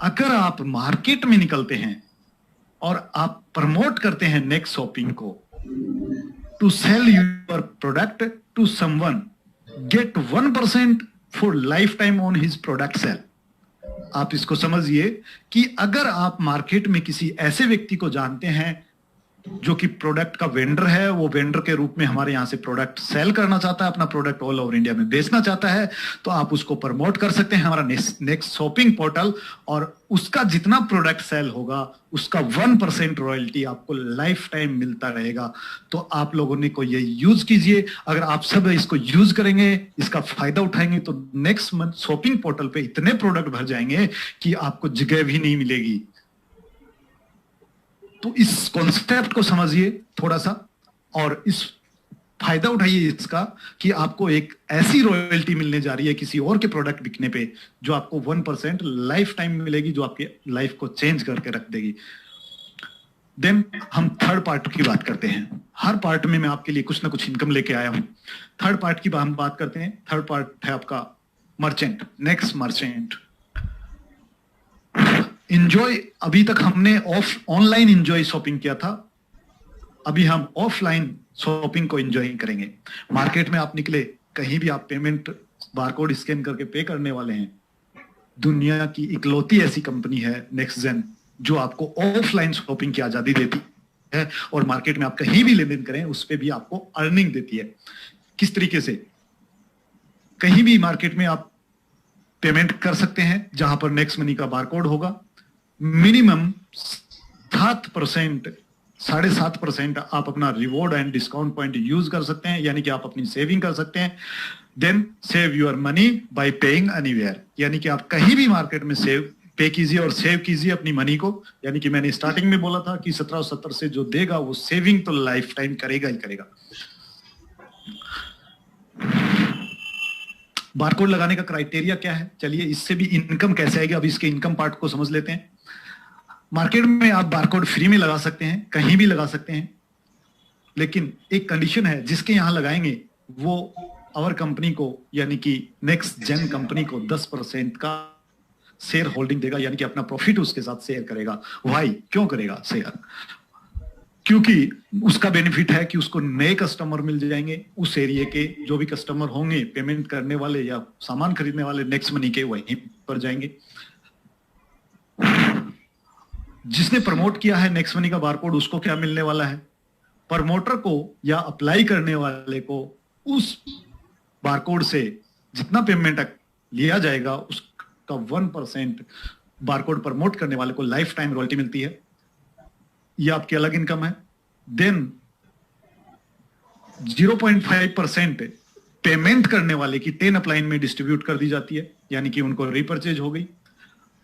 [SPEAKER 1] अगर आप मार्केट में निकलते हैं और आप प्रमोट करते हैं नेक्स्ट शॉपिंग को, to sell your product to someone, get 1% for lifetime on his product sale. आप इसको समझिए कि अगर आप मार्केट में किसी ऐसे व्यक्ति को जानते हैं जो कि प्रोडक्ट का वेंडर है, वो वेंडर के रूप में हमारे यहां से प्रोडक्ट सेल करना चाहता है, अपना प्रोडक्ट ऑल ओवर इंडिया में बेचना चाहता है, तो आप उसको प्रमोट कर सकते हैं हमारा नेक्स्ट शॉपिंग पोर्टल, और उसका जितना प्रोडक्ट सेल होगा उसका 1% रॉयल्टी आपको लाइफ टाइम मिलता रहेगा। तो आप लोगों ने को ये यूज कीजिए। अगर आप सब इसको यूज करेंगे, इसका फायदा उठाएंगे, तो नेक्स्ट मंथ शॉपिंग पोर्टल पे इतने प्रोडक्ट भर जाएंगे कि आपको जगह भी नहीं मिलेगी। तो इस कॉन्सेप्ट को समझिए थोड़ा सा और इस फायदा उठाइए इसका कि आपको एक ऐसी रॉयल्टी मिलने जा रही है किसी और के प्रोडक्ट बिकने पे जो आपको 1% लाइफ टाइम मिलेगी, जो आपके लाइफ को चेंज करके रख देगी। देन हम थर्ड पार्ट की बात करते हैं। हर पार्ट में मैं आपके लिए कुछ ना कुछ इनकम लेके आया हूं। थर्ड पार्ट की हम बात करते हैं। थर्ड पार्ट है आपका मर्चेंट, नेक्स्ट मर्चेंट। इंजॉय, अभी तक हमने ऑनलाइन इंजॉय शॉपिंग किया था, अभी हम ऑफलाइन शॉपिंग को इंजॉय करेंगे। मार्केट में आप निकले, कहीं भी आप पेमेंट बारकोड स्कैन करके पे करने वाले हैं। दुनिया की इकलौती ऐसी कंपनी है नेक्स्ट जेन जो आपको ऑफलाइन शॉपिंग की आजादी देती है, और मार्केट में आप कहीं भी लेन देन करें उस पर भी आपको अर्निंग देती है। किस तरीके से? कहीं भी मार्केट में आप पेमेंट कर सकते हैं जहां पर नेक्स्ट मनी का बारकोड होगा। मिनिमम 7%, 7.5% आप अपना reward and discount point use कर सकते हैं, यानी कि आप अपनी सेविंग कर सकते हैं। Then save your money by paying anywhere, यानी कि आप कहीं भी मार्केट में पे कीजिए और सेव कीजिए अपनी मनी को। यानी कि मैंने स्टार्टिंग में बोला था कि 1770 से जो देगा वो सेविंग तो लाइफ टाइम करेगा ही करेगा। बारकोड लगाने का क्राइटेरिया क्या है? चलिए इससे भी इनकम कैसे आएगी, अब इसके इनकम पार्ट को समझ लेते हैं। मार्केट में आप बारकोड फ्री में लगा सकते हैं, कहीं भी लगा सकते हैं, लेकिन एक कंडीशन है, जिसके यहां लगाएंगे वो आवर कंपनी को, यानी कि नेक्स्ट जेन कंपनी को 10% का शेयर होल्डिंग देगा, यानी कि अपना प्रॉफिट उसके साथ शेयर करेगा। वाई, क्यों करेगा शेयर? क्योंकि उसका बेनिफिट है कि उसको नए कस्टमर मिल जाएंगे, उस एरिया के जो भी कस्टमर होंगे पेमेंट करने वाले या सामान खरीदने वाले नेक्स्ट मनी के, वहीं पर जाएंगे। जिसने प्रमोट किया है नेक्स्ट मनी का बारकोड, उसको क्या मिलने वाला है? प्रमोटर को या अप्लाई करने वाले को उस बारकोड से जितना पेमेंट लिया जाएगा उसका 1% बारकोड प्रमोट करने वाले को लाइफ टाइम रॉयल्टी मिलती है। यह आपकी अलग इनकम है। देन 0.5% पेमेंट करने वाले की 10 अपलाइन में डिस्ट्रीब्यूट कर दी जाती है, यानी कि उनको रिपर्चेज हो गई,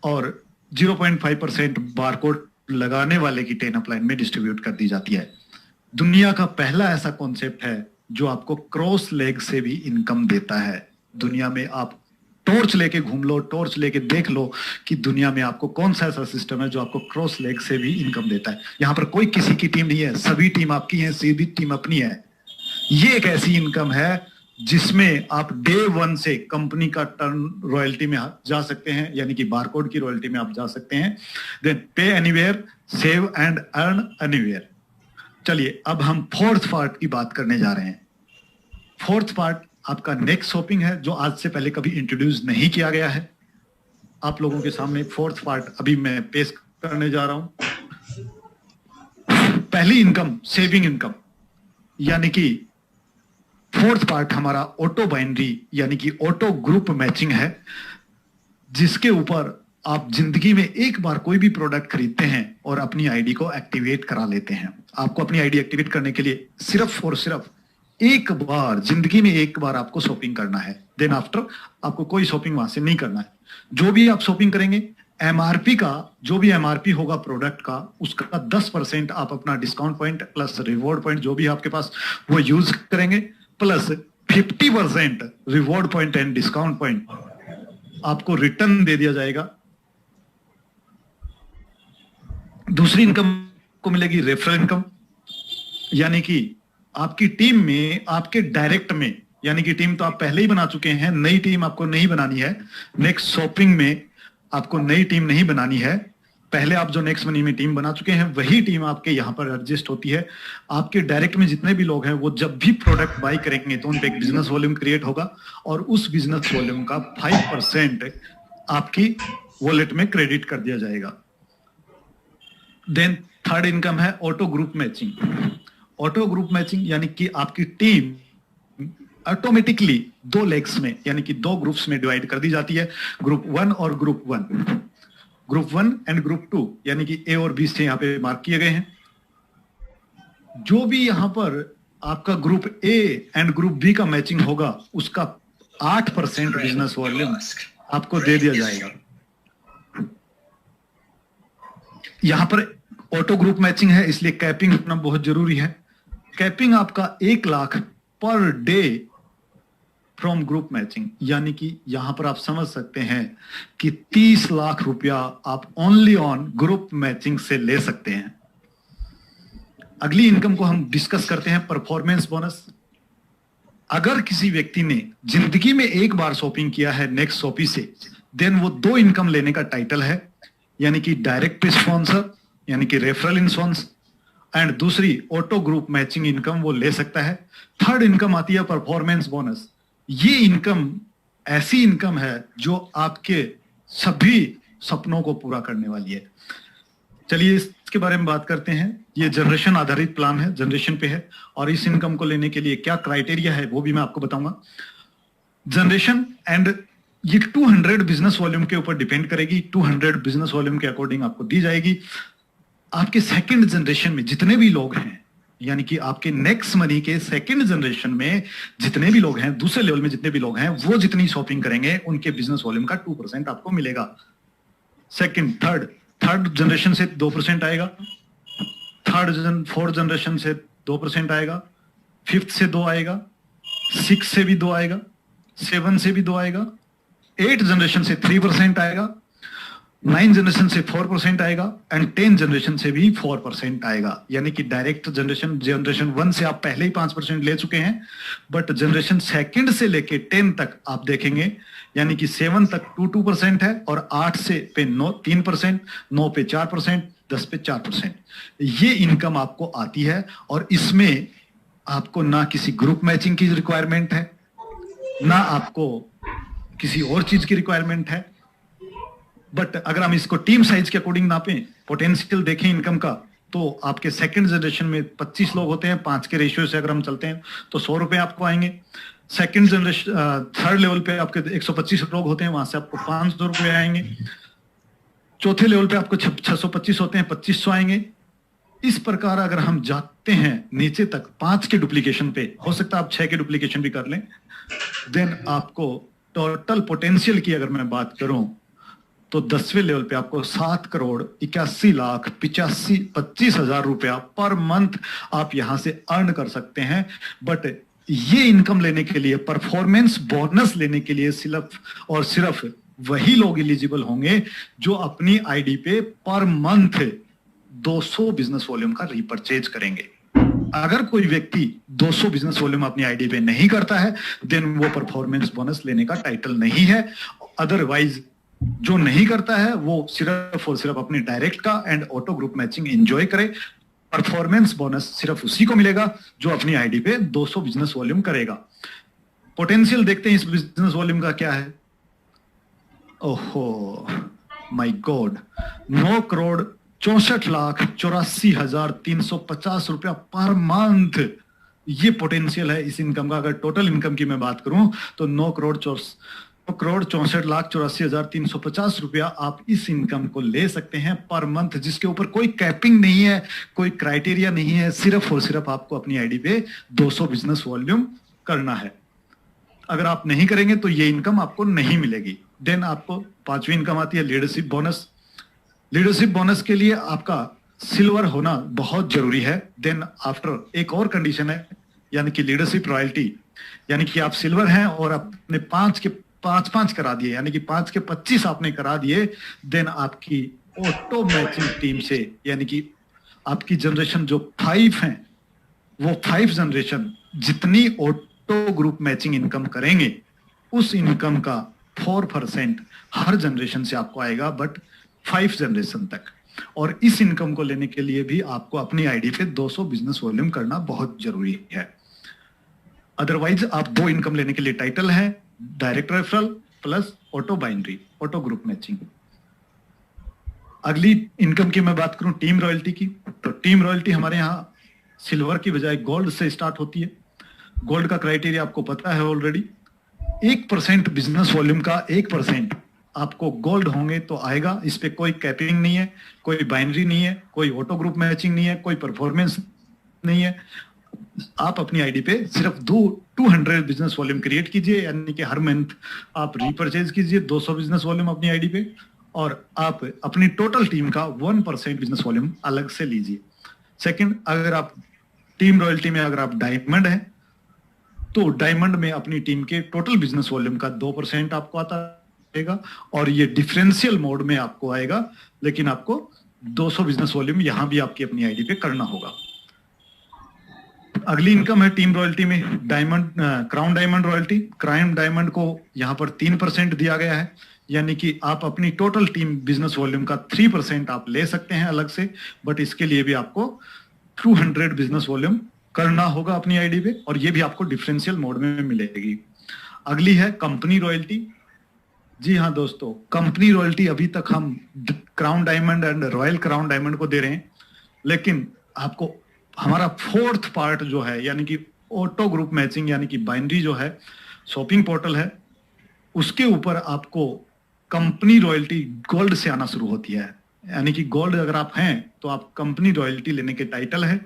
[SPEAKER 1] और 0.5% बारकोड लगाने वाले की 10 अपलाइन में डिस्ट्रीब्यूट कर दी जाती है। दुनिया का पहला ऐसा कॉन्सेप्ट है जो आपको क्रॉस लेग से भी इनकम देता है। दुनिया में आप टॉर्च लेके घूम लो, टॉर्च लेके देख लो कि दुनिया में आपको कौन सा ऐसा सिस्टम है जो आपको क्रॉस लेग से भी इनकम देता है। यहां पर कोई किसी की टीम नहीं है, सभी टीम आपकी है, सीधी टीम अपनी है। ये एक ऐसी इनकम है जिसमें आप डे 1 से कंपनी का टर्न रॉयल्टी में जा सकते हैं, यानी कि बारकोड की रॉयल्टी में आप जा सकते हैं। देन पे anywhere, save and earn anywhere. चलिए अब हम फोर्थ पार्ट की बात करने जा रहे हैं। फोर्थ पार्ट आपका नेक्स्ट शॉपिंग है, जो आज से पहले कभी इंट्रोड्यूस नहीं किया गया है। आप लोगों के सामने फोर्थ पार्ट अभी मैं पेश करने जा रहा हूं। पहली इनकम सेविंग इनकम, यानी कि फोर्थ पार्ट हमारा ऑटो बाइनरी यानी कि ऑटो ग्रुप मैचिंग है, जिसके ऊपर आप जिंदगी में एक बार कोई भी प्रोडक्ट खरीदते हैं और अपनी आईडी को एक्टिवेट करा लेते हैं। आपको अपनी आईडी एक्टिवेट करने के लिए सिर्फ और सिर्फ एक बार जिंदगी में एक बार आपको शॉपिंग करना है। देन आफ्टर आपको कोई शॉपिंग वहां से नहीं करना है। जो भी आप शॉपिंग करेंगे, एमआरपी का जो भी एमआरपी होगा प्रोडक्ट का, उसका 10% आप अपना discount point plus reward point जो भी आपके पास वो यूज करेंगे, plus 50% reward point and discount point आपको रिटर्न दे दिया जाएगा। दूसरी इनकम को मिलेगी रेफरल इनकम, यानी कि आपकी टीम में, आपके डायरेक्ट में, यानी कि टीम तो आप पहले ही बना चुके हैं, नई टीम आपको नहीं बनानी है। नेक्स्ट शॉपिंग में आपको नई टीम नहीं बनानी है। पहले आप जो नेक्स्ट मनी में टीम बना चुके हैं वही टीम आपके यहां पर एडजस्ट होती है। आपके डायरेक्ट में जितने भी लोग हैं वो जब भी प्रोडक्ट बाय करेंगे तो उन पे एक बिजनेस वॉल्यूम क्रिएट होगा और उस बिजनेस वॉल्यूम का 5% आपकी वॉलेट में क्रेडिट कर दिया जाएगा। देन थर्ड इनकम है auto group matching. Auto group matching यानी कि आपकी टीम ऑटोमेटिकली 2 लेग्स में यानी कि 2 ग्रुप्स में डिवाइड कर दी जाती है, ग्रुप 1 और ग्रुप 1। ग्रुप 1 एंड ग्रुप 2 यानी कि ए और बी से यहां पे मार्क किए गए हैं। जो भी यहां पर आपका group A and group B का मैचिंग होगा उसका 8% बिजनेस वॉल्यूम आपको दे दिया जाएगा। यहां पर ऑटो ग्रुप मैचिंग है इसलिए कैपिंग होना बहुत जरूरी है। कैपिंग आपका 1 lakh per day from group matching, यानी कि यहां पर आप समझ सकते हैं कि 30 लाख रुपया आप ओनली ऑन ग्रुप मैचिंग से ले सकते हैं। अगली इनकम को हम डिस्कस करते हैं परफॉर्मेंस बोनस। अगर किसी व्यक्ति ने जिंदगी में एक बार शॉपिंग किया है नेक्स्ट शॉपी से, देन वो 2 इनकम लेने का टाइटल है, यानी कि डायरेक्ट स्पॉन्सर यानी कि रेफरल इंश्योरेंस एंड दूसरी ऑटो ग्रुप मैचिंग इनकम वो ले सकता है। थर्ड इनकम आती है परफॉर्मेंस बोनस। ये इनकम ऐसी इनकम है जो आपके सभी सपनों को पूरा करने वाली है। चलिए इसके बारे में बात करते हैं। ये जनरेशन आधारित प्लान है, जनरेशन पे है, और इस इनकम को लेने के लिए क्या क्राइटेरिया है वो भी मैं आपको बताऊंगा। जनरेशन एंड ये 200 बिजनेस वॉल्यूम के ऊपर डिपेंड करेगी। 200 बिजनेस वॉल्यूम के अकॉर्डिंग आपको दी जाएगी। आपके सेकंड जनरेशन में जितने भी लोग हैं, यानी कि आपके नेक्स्ट मनी के सेकंड जनरेशन में जितने भी लोग हैं, दूसरे लेवल में जितने भी लोग हैं, वो जितनी शॉपिंग करेंगे उनके बिजनेस वॉल्यूम का 2% आपको मिलेगा। सेकंड थर्ड जनरेशन से 2% आएगा, फोर्थ जनरेशन से 2% आएगा, फिफ्थ से 2 आएगा, 6 से भी 2 आएगा, 7 से भी 2 आएगा, 8 जनरेशन से 3% आएगा, 9 जनरेशन से 4% आएगा एंड 10 जनरेशन से भी 4% आएगा। यानी कि डायरेक्ट जनरेशन 1 से आप पहले ही 5% ले चुके हैं, बट जनरेशन सेकंड से लेके 10 तक आप देखेंगे, यानी कि 7 तक 2% है और 8 से पे 3%, 9 पे 4%, 10 पे 4%। ये इनकम आपको आती है और इसमें आपको ना किसी ग्रुप मैचिंग की रिक्वायरमेंट है, ना आपको किसी और चीज की रिक्वायरमेंट है। बट अगर हम इसको टीम साइज के अकॉर्डिंग नापें, पोटेंशियल देखें इनकम का, तो आपके सेकंड जनरेशन में 25 लोग होते हैं, 5 के रेशियो से अगर हम चलते हैं तो 100 रुपए आपको आएंगे। सेकंड जनरेशन थर्ड लेवल पे आपके 125 लोग होते हैं, वहां से आपको 500 रुपए आएंगे। चौथे लेवल पे आपको 625 होते हैं, 2500 आएंगे। इस प्रकार अगर हम जाते हैं नीचे तक 5 के डुप्लीकेशन पे, हो सकता है आप 6 के डुप्लीकेशन भी कर लें, देन आपको टोटल पोटेंशियल की अगर मैं बात करूं तो 10वें लेवल पे आपको 7,81,85,25,000 रुपया पर मंथ आप यहां से अर्न कर सकते हैं। बट ये इनकम लेने के लिए, परफॉर्मेंस बोनस लेने के लिए सिर्फ और सिर्फ वही लोग एलिजिबल होंगे जो अपनी आईडी पे पर मंथ 200 बिजनेस वॉल्यूम का रीपरचेज करेंगे। अगर कोई व्यक्ति 200 बिजनेस वॉल्यूम अपनी आईडी पे नहीं करता है, देन वो परफॉर्मेंस बोनस लेने का टाइटल नहीं है। अदरवाइज जो नहीं करता है वो सिर्फ और सिर्फ अपने डायरेक्ट का and auto group matching enjoy करे। परफॉर्मेंस बोनस सिर्फ उसी को मिलेगा जो अपनी आईडी पे 200 बिजनेस वॉल्यूम करेगा। पोटेंशियल देखते हैं इस बिजनेस वॉल्यूम का क्या है। ओहो माय गॉड, 9,64,84,350 रुपया पर मंथ, ये पोटेंशियल है इस इनकम का। अगर टोटल इनकम की मैं बात करूं तो 9,64,84,350 रुपया आप इस इनकम को ले सकते हैं पर मंथ, जिसके ऊपर कोई कैपिंग नहीं है, कोई क्राइटेरिया नहीं है, सिर्फ और सिर्फ आपको अपनी आईडी पे 200 बिजनेस वॉल्यूम करना है। अगर आप नहीं करेंगे तो ये इनकम आपको नहीं मिलेगी। देन आपको पांचवी इनकम आती है लीडरशिप बोनस। लीडरशिप बोनस के लिए आपका सिल्वर होना बहुत जरूरी है। देन आफ्टर एक और कंडीशन है, यानी कि लीडरशिप रॉयल्टी, यानी कि आप सिल्वर हैं और आपने 5 के 5 करा दिए, यानी कि 5 के 25 आपने करा दिए, देन आपकी ऑटो मैचिंग टीम से, यानी कि आपकी जनरेशन जो 5 है वो 5 जनरेशन जितनी ऑटो ग्रुप मैचिंग इनकम करेंगे उस इनकम का 4% हर जनरेशन से आपको आएगा, बट 5 जनरेशन तक। और इस इनकम को लेने के लिए भी आपको अपनी आईडी पे 200 बिजनेस वॉल्यूम करना बहुत जरूरी है। अदरवाइज आप 2 इनकम लेने के लिए टाइटल है, direct referral plus auto binary, auto group matching. अगली इनकम की मैं बात करूं टीम रॉयल्टी की, तो टीम रॉयल्टी हमारे यहां सिल्वर की बजाय गोल्ड से स्टार्ट होती है। गोल्ड का क्राइटेरिया आपको पता है ऑलरेडी, 1% बिजनेस वॉल्यूम का 1% आपको गोल्ड होंगे तो आएगा। इस पे कोई कैपिंग नहीं है, कोई बाइनरी नहीं है, कोई ऑटो ग्रुप मैचिंग नहीं है, कोई परफॉर्मेंस नहीं है। आप अपनी आईडी पे सिर्फ 200 बिजनेस वॉल्यूम क्रिएट कीजिए, यानी कि हर मंथ आप रीपरचेज कीजिए 200 बिजनेस वॉल्यूम अपनी आईडी पे, और आप अपनी टोटल टीम का 1% बिजनेस वॉल्यूम अलग से लीजिए। सेकंड, अगर आप टीम रॉयल्टी में अगर आप डायमंड हैं तो डायमंड में अपनी टीम के टोटल बिजनेस वॉल्यूम का 2% आपको आता है, और ये डिफरेंशियल मोड में आपको आएगा, लेकिन आपको 200 बिजनेस वॉल्यूम यहां भी आपकी अपनी आईडी पे करना होगा। अगली इनकम है टीम रॉयल्टी में diamond, crown diamond royalty. Crown diamond को यहां पर 3% दिया गया है, यानी कि आप अपनी टोटल टीम बिजनेस वॉल्यूम का 3% आप ले सकते हैं अलग से, बट इसके लिए भी आपको 200 बिजनेस वॉल्यूम करना होगा अपनी आईडी पे, और ये भी आपको डिफरेंशियल मोड में मिलेगी। अगली है कंपनी रॉयल्टी। जी हाँ दोस्तों, कंपनी रॉयल्टी अभी तक हम crown diamond and royal crown diamond को दे रहे हैं, लेकिन आपको हमारा 4th पार्ट जो है, यानी कि ऑटो ग्रुप मैचिंग, यानी कि बाइनरी जो है, शॉपिंग पोर्टल है, उसके ऊपर आपको कंपनी रॉयल्टी गोल्ड से आना शुरू होती है। यानी कि गोल्ड अगर आप हैं तो आप कंपनी रॉयल्टी लेने के टाइटल है,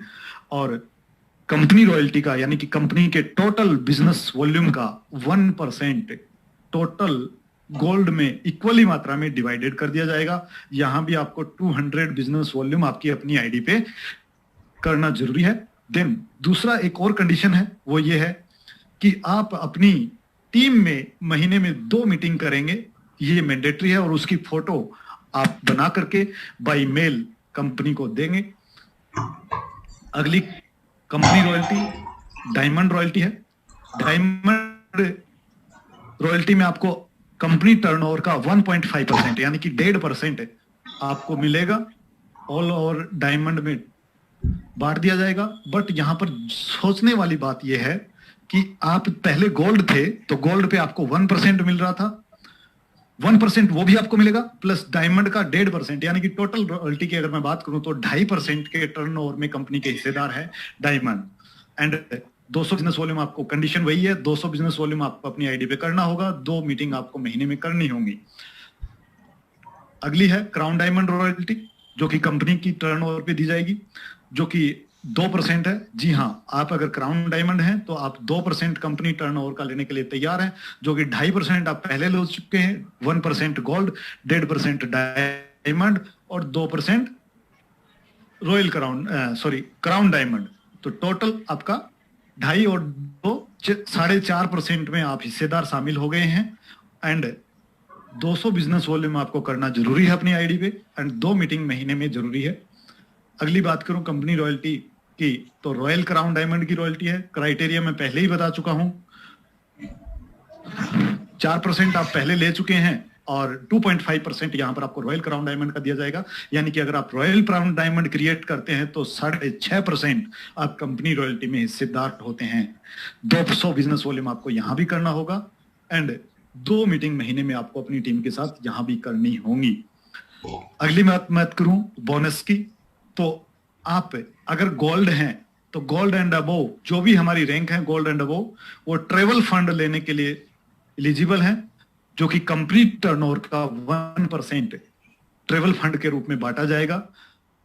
[SPEAKER 1] और कंपनी रॉयल्टी का यानी कि कंपनी के टोटल बिजनेस वॉल्यूम का 1% टोटल गोल्ड में इक्वली मात्रा में डिवाइडेड कर दिया जाएगा। यहां भी आपको 200 बिजनेस वॉल्यूम आपकी अपनी आईडी पे करना जरूरी है। देन दूसरा एक और कंडीशन है, वो ये है कि आप अपनी टीम में महीने में 2 मीटिंग करेंगे, ये मैंडेटरी है, और उसकी फोटो आप बना करके बाय मेल कंपनी को देंगे। अगली कंपनी रॉयल्टी डायमंड रॉयल्टी है। डायमंड रॉयल्टी में आपको कंपनी टर्नओवर का 1.5% यानी कि 1.5% आपको मिलेगा, ऑल ओवर डायमंड में बांट दिया जाएगा। बट यहां पर सोचने वाली बात यह है कि आप पहले गोल्ड थे तो गोल्ड पे आपको 1% मिल रहा था, 1% वो भी आपको मिलेगा, प्लस डायमंड का 1.5% यानी कि टोटल रॉयल्टी की अगर मैं बात करूं तो 2.5% के टर्नओवर में कंपनी के हिस्सेदार है डायमंड। एंड 200 बिजनेस वॉल्यूम आपको कंडीशन वही है, 200 बिजनेस वॉल्यूम आपको अपनी आईडी पे करना होगा, 2 मीटिंग आपको महीने में करनी होंगी। अगली है क्राउन डायमंड रॉयल्टी, जो कि कंपनी की टर्नओवर पे दी जाएगी, जो कि 2% है। जी हाँ, आप अगर क्राउन डायमंड हैं तो आप 2% कंपनी टर्नओवर का लेने के लिए तैयार हैं, जो कि 2.5% आप पहले ले चुके हैं, 1% गोल्ड, 1.5% डायमंड और 2% रॉयल क्राउन डायमंड। तो टोटल आपका 2.5 और 2 4.5% में आप हिस्सेदार शामिल हो गए हैं। एंड 200 बिजनेस वॉल्यूम आपको करना जरूरी है अपनी आईडी पे, एंड 2 मीटिंग महीने में जरूरी है। अगली बात करूं कंपनी रॉयल्टी की, तो रॉयल क्राउन डायमंड की रॉयल्टी है। क्राइटेरिया मैं पहले ही बता चुका हूं, 4% आप पहले ले चुके हैं, और 2.5% यहाँ पर आपको रॉयल क्राउन डायमंड का दिया जाएगा। यानी कि अगर आप रॉयल क्राउन डायमंड क्रिएट करते हैं तो 6.5% आप कंपनी रॉयल्टी में हिस्सेदार होते हैं। 200 बिजनेस वॉल्यूम आपको यहाँ भी करना होगा एंड 2 मीटिंग महीने में आपको अपनी टीम के साथ यहाँ भी करनी होंगी। अगली बात करूं बोनस की, तो आप अगर गोल्ड हैं तो गोल्ड एंड अबोव, जो भी हमारी रैंक है गोल्ड एंड अबोव, वो ट्रेवल फंड लेने के लिए एलिजिबल है, जो कि कंप्लीट टर्नओवर का 1% ट्रेवल फंड के रूप में बांटा जाएगा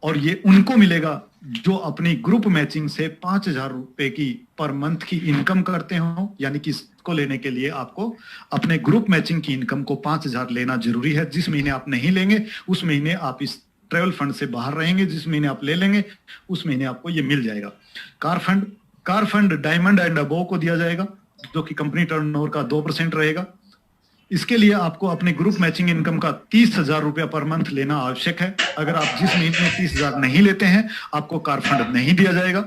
[SPEAKER 1] और ये उनको मिलेगा जो अपनी ग्रुप मैचिंग से 5,000 रुपए की पर मंथ की इनकम करते हो। यानी कि इसको लेने के लिए आपको अपने ग्रुप मैचिंग की इनकम को 5,000 लेना जरूरी है। जिस महीने आप नहीं लेंगे उस महीने आप इस ट्रेवल फंड से बाहर रहेंगे, जिस महीने आप ले लेंगे उस महीने आपको ये मिल जाएगा। Car fund diamond and above को दिया जाएगा, जो कि कंपनी टर्नओवर का 2% रहेगा। इसके लिए आपको अपने ग्रुप मैचिंग इनकम का 30,000 रुपया पर मंथ लेना आवश्यक है। अगर आप जिस महीने 30,000 नहीं लेते हैं आपको कार फंड नहीं दिया जाएगा।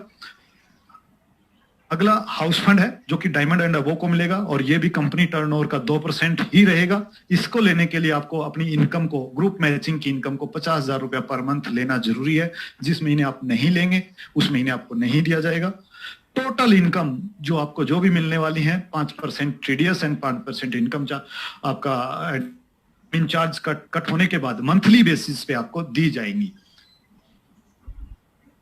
[SPEAKER 1] अगला हाउस फंड है, जो कि डायमंड एंड अबोव को मिलेगा और ये भी कंपनी टर्नओवर का 2% ही रहेगा। इसको लेने के लिए आपको अपनी इनकम को, ग्रुप मैचिंग की इनकम को 50,000 रुपया पर मंथ लेना जरूरी है। जिस महीने आप नहीं लेंगे उस महीने आपको नहीं दिया जाएगा। टोटल इनकम जो आपको जो भी मिलने वाली है 5% टीडीएस एंड 5% इनकम आपका एडमिन चार्ज कट होने के बाद मंथली बेसिस पे आपको दी जाएंगी।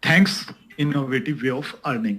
[SPEAKER 1] Thanks, innovative way of earning.